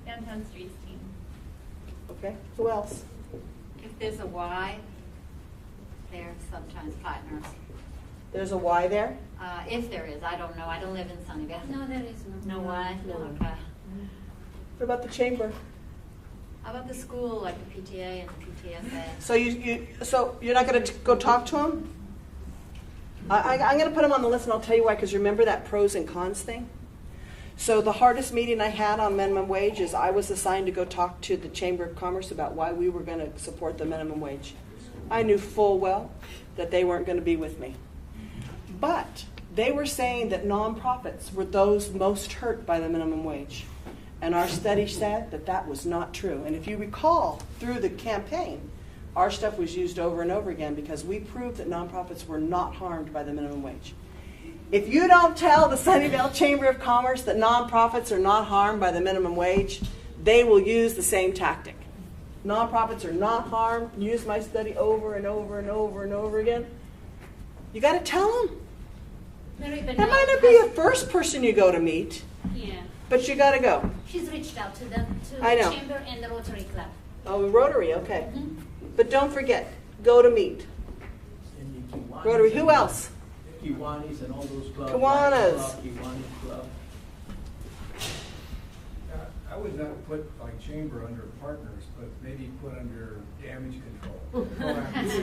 Downtown Streets team. Okay, who else? If there's a why, they're sometimes partners. There's a why there? If there is, I don't know. I don't live in Sunnyvale. No, there is no. No why? No. Okay. What about the chamber? How about the school, like the PTA and the PTSA? So you're not going to go talk to them? I'm going to put them on the list, and I'll tell you why. Because remember that pros and cons thing. So the hardest meeting I had on minimum wage is I was assigned to go talk to the Chamber of Commerce about why we were going to support the minimum wage. I knew full well that they weren't going to be with me. But they were saying that nonprofits were those most hurt by the minimum wage. And our study said that that was not true. And if you recall, through the campaign, our stuff was used over and over again because we proved that nonprofits were not harmed by the minimum wage. If you don't tell the Sunnyvale Chamber of Commerce that nonprofits are not harmed by the minimum wage, they will use the same tactic. Nonprofits are not harmed. Use my study over and over and over and over again. You got to tell them. That might not be the first person you go to meet, Yeah. but you got to go. She's reached out to them, to I know. the chamber and the Rotary Club. Oh, Rotary, okay. Mhm. But don't forget, go to meet. Rotary, who else? Kiwanis and all those clubs. Kiwanis. Kiwanis Club. I would not put like chamber under partners, but maybe put under damage control. Because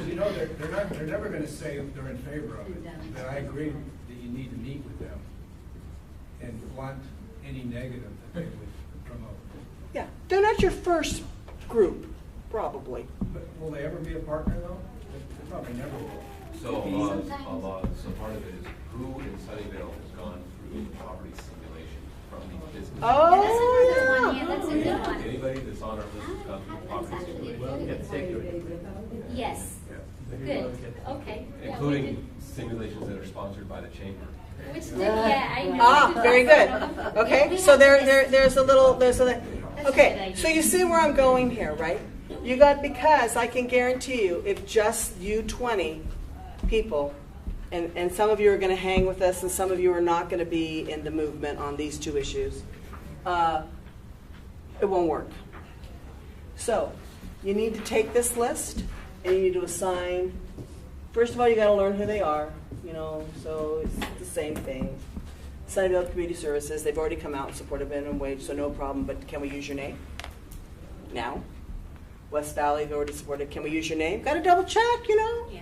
you know they're never going to say they're in favor of it. But I agree that you need to meet with them and blunt any negative that they would promote. Yeah, they're not your first group, probably. But will they ever be a partner though? They probably never will. So so part of it is who in Sunnyvale has gone through the poverty simulation from the business? Oh, Yeah, that's a good one. Anybody that's on our list has gone through the poverty simulation, Yes. Yeah. Good. Okay. Yeah, we including simulations that are sponsored by the chamber. did. Which I know. very good. Okay, so there's a little. Okay, idea. so you see where I'm going here, right? You got, because I can guarantee you, if just you 20 people, and some of you are going to hang with us and some of you are not going to be in the movement on these two issues, it won't work. So you need to take this list and you need to assign First of all, you got to learn who they are, so it's the same thing. Sunnyvale Community Services, they've already come out and supported minimum wage, so no problem, but can we use your name? Now? West Valley, they've already supported, can we use your name? Got to double check, Yeah.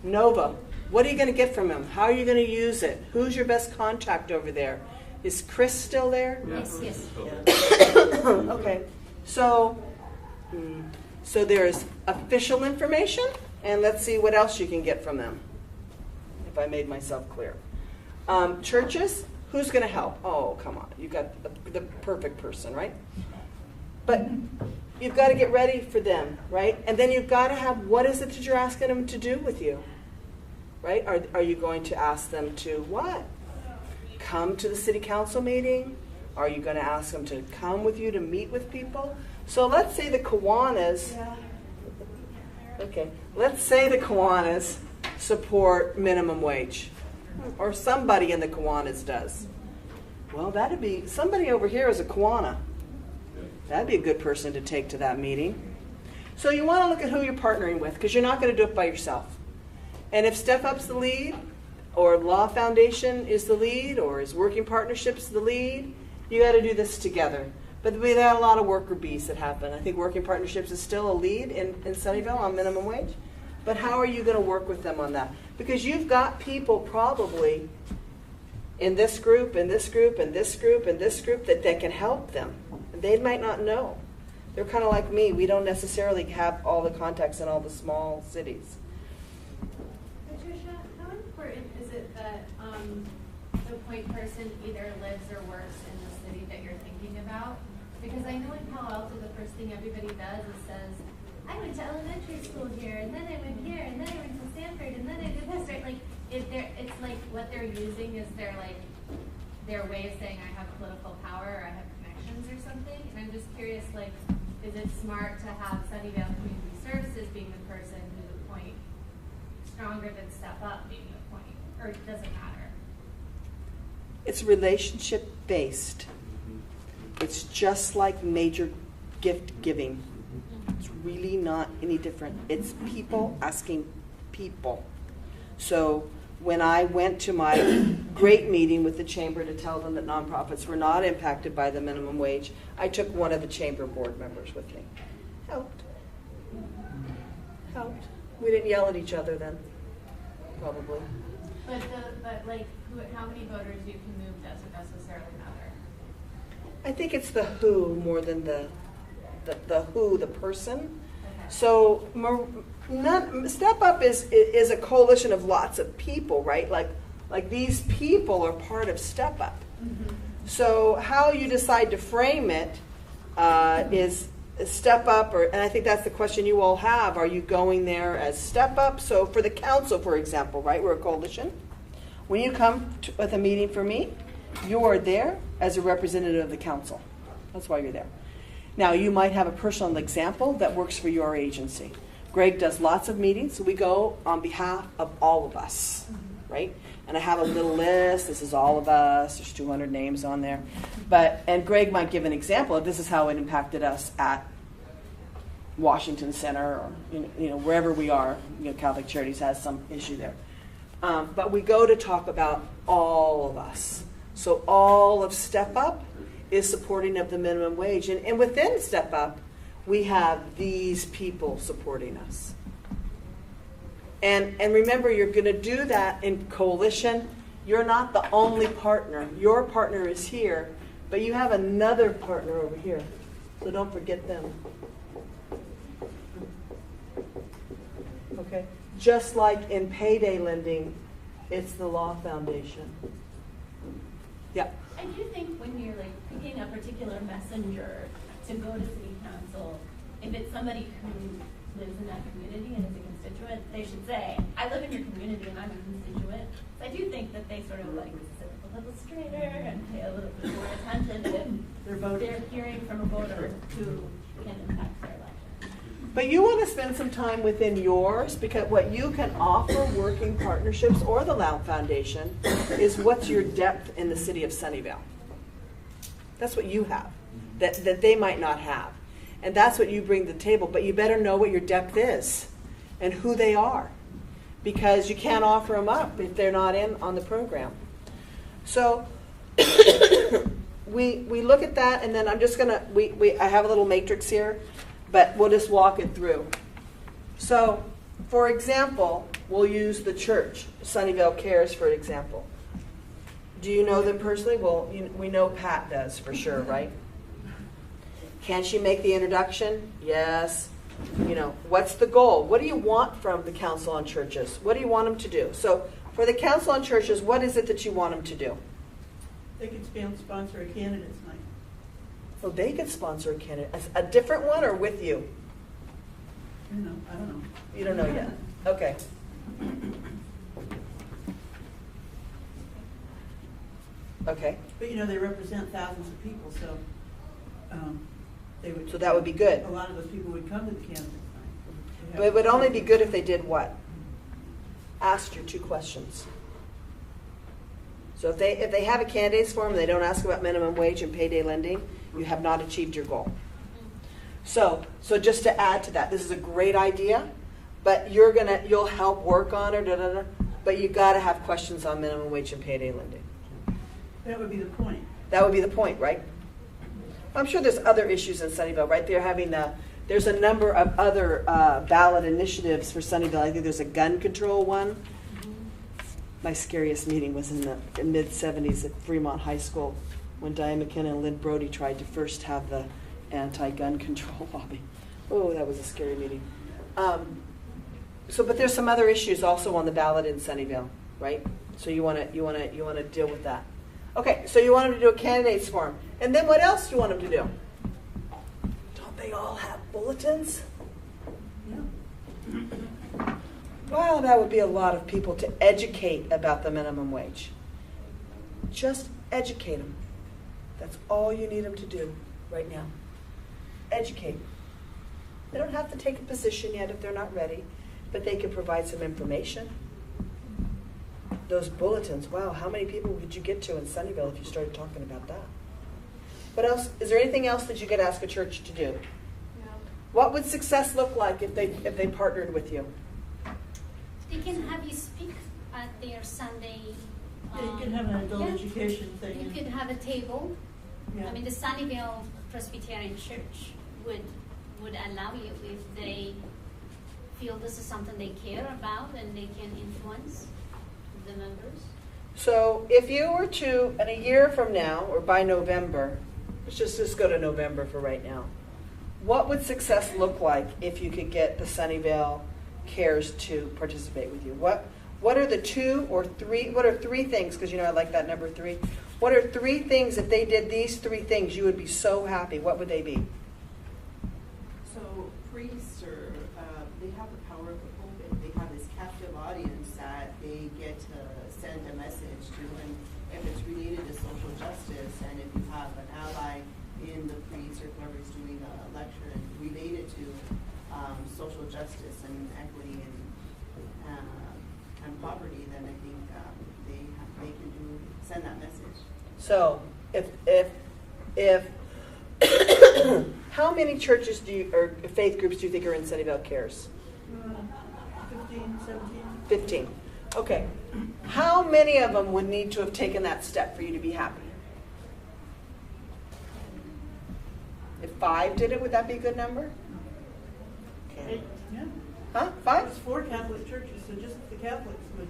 Nova, what are you going to get from them? How are you going to use it? Who's your best contact over there? Is Chris still there? Yes, yes. Okay, so there's official information, and let's see what else you can get from them, if I made myself clear. Churches, who's going to help? Oh, come on, you got the perfect person, right? But you've got to get ready for them, right? And then you've got to have, what is it that you're asking them to do with you, right? Are you going to ask them to what? Come to the city council meeting? Are you going to ask them to come with you to meet with people? So let's say the Kiwanis, okay, let's say the Kiwanis support minimum wage, or somebody in the Kiwanis does. Well, that'd be, somebody over here is a Kiwana. That'd be a good person to take to that meeting. So you want to look at who you're partnering with, because you're not going to do it by yourself. And if Step Up's the lead, or Law Foundation is the lead, or is Working Partnerships the lead, you got to do this together. But we got a lot of worker bees that happen. I think Working Partnerships is still a lead in Sunnyvale on minimum wage. But how are you going to work with them on that? Because you've got people probably in this group, and this group, and this group, and this group that can help them. They might not know. They're kind of like me. We don't necessarily have all the contacts in all the small cities. Patricia, how important is it that the point person either lives or works in the city that you're thinking about? Because I know in Palo Alto, the first thing everybody does is says, I went to elementary school here, and then I went here, and then I went to Stanford, and then I did this, right? Like, it's like what they're using is their way of saying I have political power or I have connections or something. And I'm just curious, like, is it smart to have Sunnyvale Community Services being the person who's a point stronger than Step Up being a point, or does it matter? It's relationship based. It's just like major gift giving. It's really not any different. It's people asking people. So when I went to my great meeting with the chamber to tell them that nonprofits were not impacted by the minimum wage, I took one of the chamber board members with me. Helped. We didn't yell at each other then, probably. But how many voters you can move doesn't necessarily matter. I think it's the who more than the who, the person. Okay. So Step Up is a coalition of lots of people, right? Like these people are part of Step Up. Mm-hmm. So how you decide to frame it is Step Up, and I think that's the question you all have. Are you going there as Step Up? So for the council, for example, right, we're a coalition. When you come with a meeting for me, you are there as a representative of the council. That's why you're there. Now, you might have a personal example that works for your agency. Greg does lots of meetings, so we go on behalf of all of us, right? And I have a little list. This is all of us. There's 200 names on there. And Greg might give an example of this is how it impacted us at Washington Center or wherever we are. Catholic Charities has some issue there. But we go to talk about all of us. So all of Step Up is supporting of the minimum wage. And within Step Up, we have these people supporting us. And remember, you're going to do that in coalition. You're not the only partner. Your partner is here, but you have another partner over here. So don't forget them. Okay? Just like in payday lending, it's the Law Foundation. Yeah. I do think when you're picking a particular messenger to go to city council, if it's somebody who lives in that community and is a constituent, they should say, I live in your community and I'm a constituent. So I do think that they sort of sit a little straighter and pay a little bit more attention if they're hearing from a voter who can impact their election. But you want to spend some time within yours, because what you can offer Working Partnerships or the Loud Foundation is what's your depth in the city of Sunnyvale. That's what you have that they might not have. And that's what you bring to the table. But you better know what your depth is and who they are. because you can't offer them up if they're not in on the program. So we look at that, and then I'm just gonna I have a little matrix here, but we'll just walk it through. So, for example, we'll use the church, Sunnyvale Cares, for example. Do you know them personally? Well, we know Pat does for sure, right? Can she make the introduction? Yes. What's the goal? What do you want from the Council on Churches? What do you want them to do? So, for the Council on Churches, what is it that you want them to do? They could sponsor a candidate's night. Well, they could sponsor a candidate. A different one or with you? I don't know. You don't know yet. Okay. Okay. But they represent thousands of people, so they would. So that would be good. A lot of those people would come to the candidate's night. But it would only be good if they did what? Asked your 2 questions. So if they have a candidates forum and they don't ask about minimum wage and payday lending, you have not achieved your goal. So just to add to that, this is a great idea, but you'll help work on it, but you got to have questions on minimum wage and payday lending. That would be the point. That would be the point, right? I'm sure there's other issues in Sunnyvale, right? There's a number of other ballot initiatives for Sunnyvale. I think there's a gun control one. My scariest meeting was in the mid-'70s at Fremont High School when Diane McKenna and Lynn Brody tried to first have the anti-gun control lobby. Oh, that was a scary meeting. But there's some other issues also on the ballot in Sunnyvale, right? So you want to deal with that. Okay, so you want them to do a candidates forum, and then what else do you want them to do? Don't they all have bulletins? Yeah. Well, that would be a lot of people to educate about the minimum wage. Just educate them. That's all you need them to do right now. Educate. They don't have to take a position yet if they're not ready, but they can provide some information. Those bulletins, wow, how many people could you get to in Sunnyvale if you started talking about that? What else? Is there anything else that you could ask a church to do? No. What would success look like if they partnered with you? They can have you speak at their Sunday. Yeah, you can have an adult education thing. You could have a table. Yeah. I mean, the Sunnyvale Presbyterian Church would allow you if they feel this is something they care about and they can influence the members. So if you were to, in a year from now, or by November, let's just go to November for right now, what would success look like if you could get the Sunnyvale Cares to participate with you? What are the 2 or 3, what are 3 things, because I like that number 3, what are 3 things, if they did these 3 things, you would be so happy, what would they be? So priests they have the power of the pulpit. They have this captive audience that they get to send a message to, and if it's related to social justice, and if you have an ally in the priest or whoever is doing a lecture and related to social justice and equity and poverty, then I think they can send that message. So if how many churches or faith groups do you think are in Sunnyvale Cares? 15, 17. 15. Okay. How many of them would need to have taken that step for you to be happy? If 5 did it, would that be a good number? Okay. Yeah. Huh? 5? It's 4 Catholic churches, so just the Catholics would.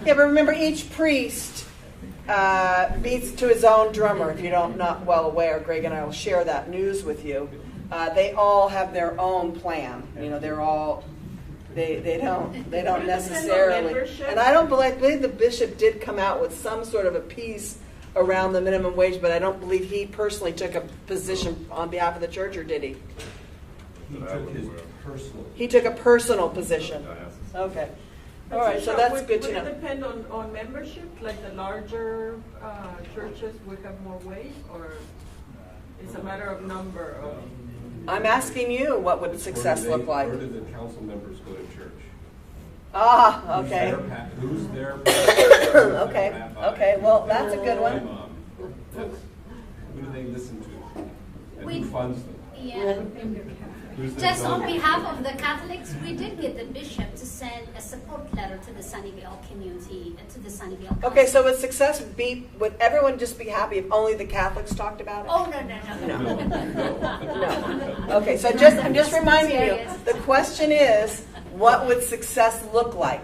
Yeah, but remember, each priest beats to his own drummer. If you're not well aware, Greg and I will share that news with you. They all have their own plan. They're all they don't necessarily. And I don't believe the bishop did come out with some sort of a piece around the minimum wage, but I don't believe he personally took a position on behalf of the church, or did he? He took a personal position. Okay. All right, so that's good to know. Would it depend on membership? Like the larger churches would have more weight, or it's a matter of number of? I'm asking you, what would success look like? Where do the council members go to church? Ah, okay. Who's there? Okay, well, that's a good one. Who do they listen to? And We- who funds them? Yeah. Who's the Just on delegate? behalf of the Catholics, we did get the bishop to send a support letter to the Sunnyvale community and to the Sunnyvale Council. Okay, so would success be, would everyone just be happy if only the Catholics talked about it? Oh, no. No. Okay, so I'm just reminding you, the question is, what would success look like?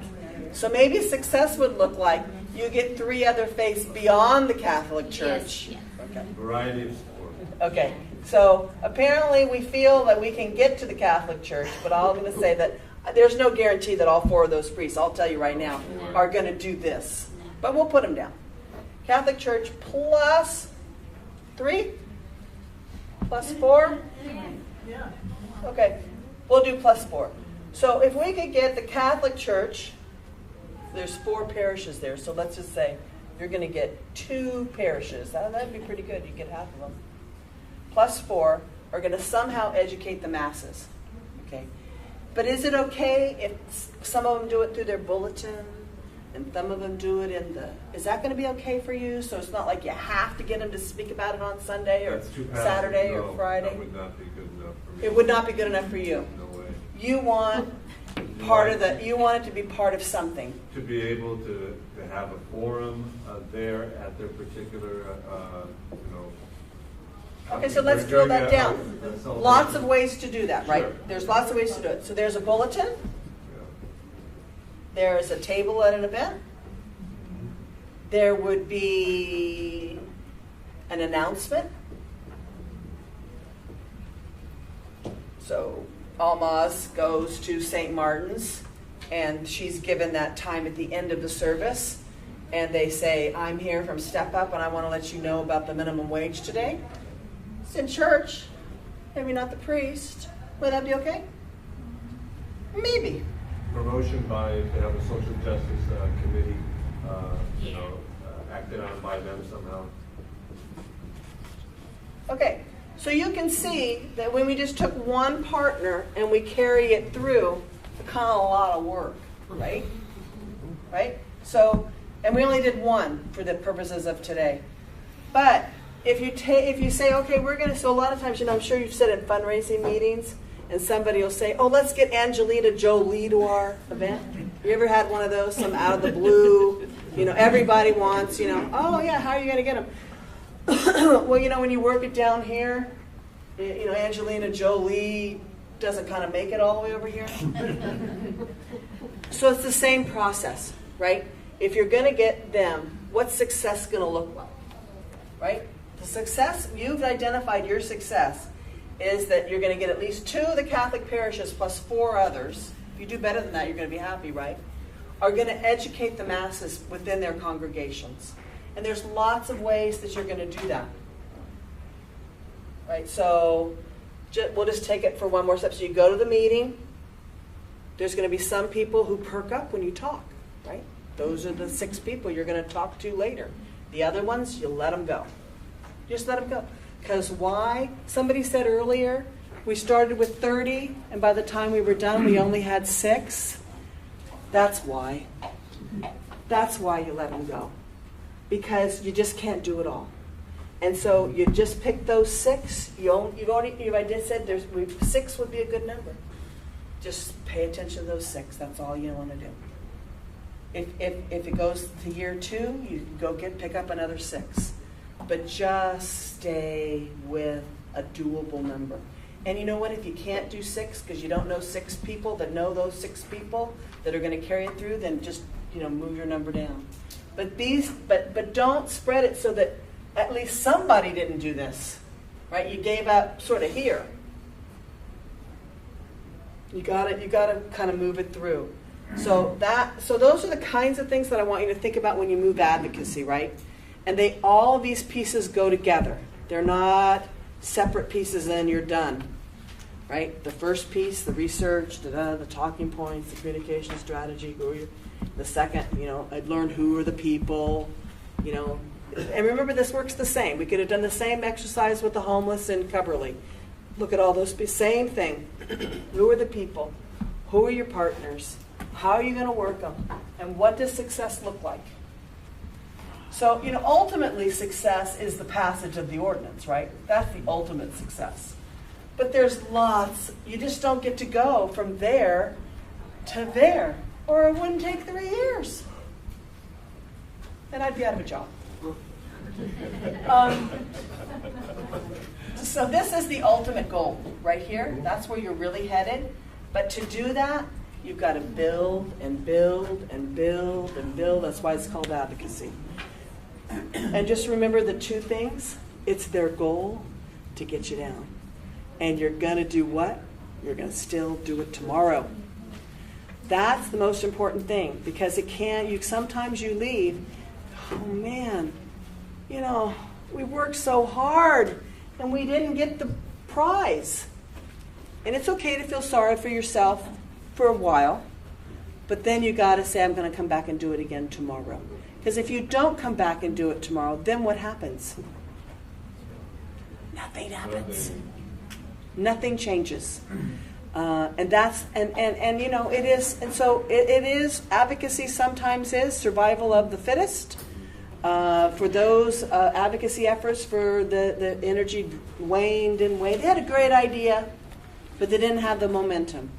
So maybe success would look like you get 3 other faiths beyond the Catholic Church. Yes. Okay. Variety of support. Okay, so apparently we feel that we can get to the Catholic Church, but I'm going to say that there's no guarantee that all 4 of those priests, I'll tell you right now, are going to do this. But we'll put them down. Catholic Church plus 3? Plus 4? Yeah. Okay, we'll do plus 4. So if we could get the Catholic Church, there's 4 parishes there, so let's just say you're going to get 2 parishes. That'd be pretty good. You get half of them. Plus 4 are going to somehow educate the masses. Okay, but is it okay if some of them do it through their bulletin and some of them do it in the? Is that going to be okay for you? So it's not like you have to get them to speak about it on Sunday or That's too passive. Saturday No, or Friday. That would not be good enough for me. It would not be good enough for you. No way. You want part of the. You want it to be part of something. To be able to have a forum there at their particular, Okay, so let's drill that down. Lots of ways to do that, right? Sure. There's lots of ways to do it. So there's a bulletin. Yeah. There's a table at an event. There would be an announcement. So Almaz goes to St. Martin's, and she's given that time at the end of the service. And they say, I'm here from Step Up, and I want to let you know about the minimum wage today. It's in church. Maybe not the priest. Would that be okay? Maybe. Promotion by, if they have a social justice committee, acted on by them somehow. Okay, so you can see that when we just took one partner and we carry it through, it's kind of a lot of work, right? Right? So, and we only did one for the purposes of today. But if you say, okay, we're going to, so a lot of times, I'm sure you've said in fundraising meetings, and somebody will say, oh, let's get Angelina Jolie to our event. You ever had one of those, some out of the blue? Everybody wants, oh yeah, how are you going to get them? Well, when you work it down here, Angelina Jolie doesn't kind of make it all the way over here. So it's the same process, right? If you're going to get them, what's success going to look like, right? The success, you've identified your success, is that you're going to get at least 2 of the Catholic parishes plus 4 others. If you do better than that, you're going to be happy, right? Are going to educate the masses within their congregations. And there's lots of ways that you're going to do that. Right, so we'll just take it for one more step. So you go to the meeting. There's going to be some people who perk up when you talk, right? Those are the 6 people you're going to talk to later. The other ones, you let them go. Just let them go. Because why? Somebody said earlier, we started with 30, and by the time we were done, we only had 6. That's why. That's why you let them go. Because you just can't do it all. And so you just pick those 6. You've already said 6 would be a good number. Just pay attention to those 6. That's all you want to do. If it goes to year 2, you go pick up another 6. But just stay with a doable number. And you know what? If you can't do 6 because you don't know 6 people that know those 6 people that are going to carry it through, then just move your number down. But don't spread it so that at least somebody didn't do this, right? You gave up sort of here. You got to kind of move it through. So those are the kinds of things that I want you to think about when you move advocacy, right? And all these pieces go together. They're not separate pieces and you're done, right? The first piece, the research, the talking points, the communication strategy. The second, I'd learned who are the people, And remember, this works the same. We could have done the same exercise with the homeless in Cubberley. Look at all those, same thing. Who are the people? Who are your partners? How are you going to work them? And what does success look like? So, ultimately success is the passage of the ordinance, right? That's the ultimate success. But there's lots. You just don't get to go from there to there, or it wouldn't take 3 years. Then I'd be out of a job. So this is the ultimate goal right here. That's where you're really headed. But to do that, you've got to build and build and build and build. That's why it's called advocacy. And just remember the 2 things. It's their goal to get you down. And you're going to do what? You're going to still do it tomorrow. That's the most important thing, because sometimes you leave, oh man, we worked so hard and we didn't get the prize. And it's okay to feel sorry for yourself for a while, but then you got to say, I'm going to come back and do it again tomorrow. Because if you don't come back and do it tomorrow, then what happens? Nothing happens. Nothing changes. And it is, and so it is, advocacy sometimes is survival of the fittest. For those advocacy efforts, for the energy waned and waned. They had a great idea, but they didn't have the momentum.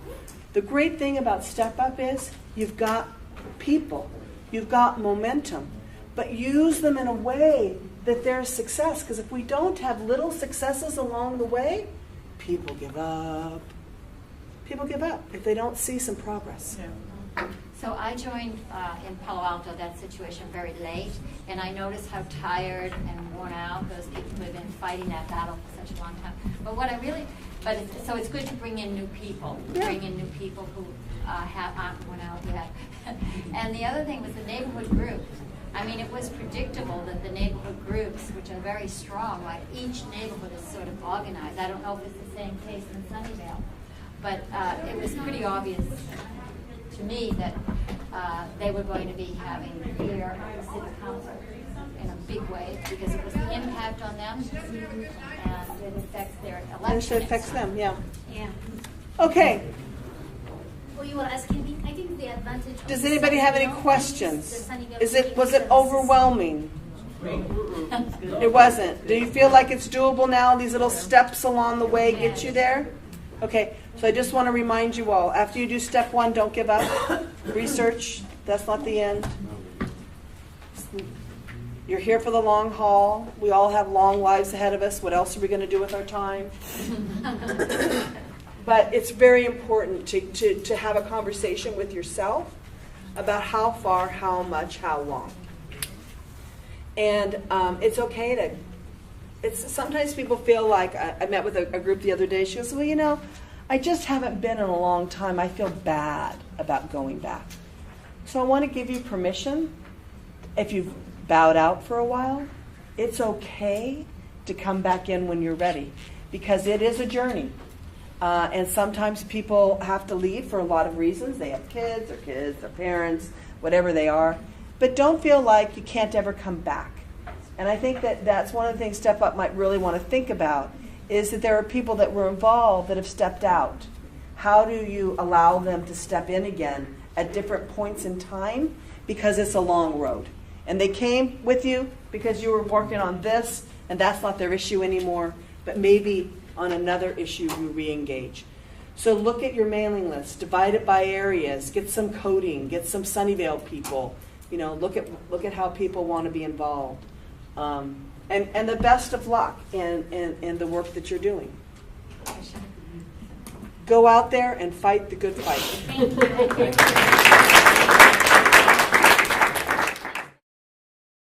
The great thing about Step Up is you've got people, you've got momentum, but use them in a way that they're a success. Because if we don't have little successes along the way, people give up. People give up if they don't see some progress. Yeah. So I joined in Palo Alto that situation very late, and I noticed how tired and worn out those people who have been fighting that battle for such a long time. But so it's good to bring in new people, bring in new people who aren't worn out yet. And the other thing was the neighborhood groups. I mean, it was predictable that the neighborhood groups, which are very strong, like each neighborhood is sort of organized. I don't know if it's the same case in Sunnyvale, but it was pretty obvious to me that they were going to be having here at the city council in a big way, because it was the impact on them, and it affects their election. It affects them, yeah. Yeah. Okay. Well, you were asking me, I think the advantage of Does the anybody have any Sunnyvale questions? is the Sunnyvale Was it community overwhelming? It wasn't. Do you feel like it's doable now? These little steps along the way get you there? Okay, so I just want to remind you all, after you do step 1, don't give up. Research, that's not the end. You're here for the long haul. We all have long lives ahead of us. What else are we going to do with our time? But it's very important to have a conversation with yourself about how far, how much, how long. And it's okay sometimes people feel like, I met with a group the other day, she goes, well, I just haven't been in a long time. I feel bad about going back. So I want to give you permission, if you've bowed out for a while, it's okay to come back in when you're ready, because it is a journey. And sometimes people have to leave for a lot of reasons. They have kids, their parents, whatever they are. But don't feel like you can't ever come back. And I think that's one of the things Step Up might really want to think about, is that there are people that were involved that have stepped out. How do you allow them to step in again at different points in time? Because it's a long road. And they came with you because you were working on this, and that's not their issue anymore. But maybe on another issue you re-engage. So look at your mailing list, divide it by areas, get some coding, get some Sunnyvale people. Look at how people want to be involved. And the best of luck in the work that you're doing. Go out there and fight the good fight. Thank you.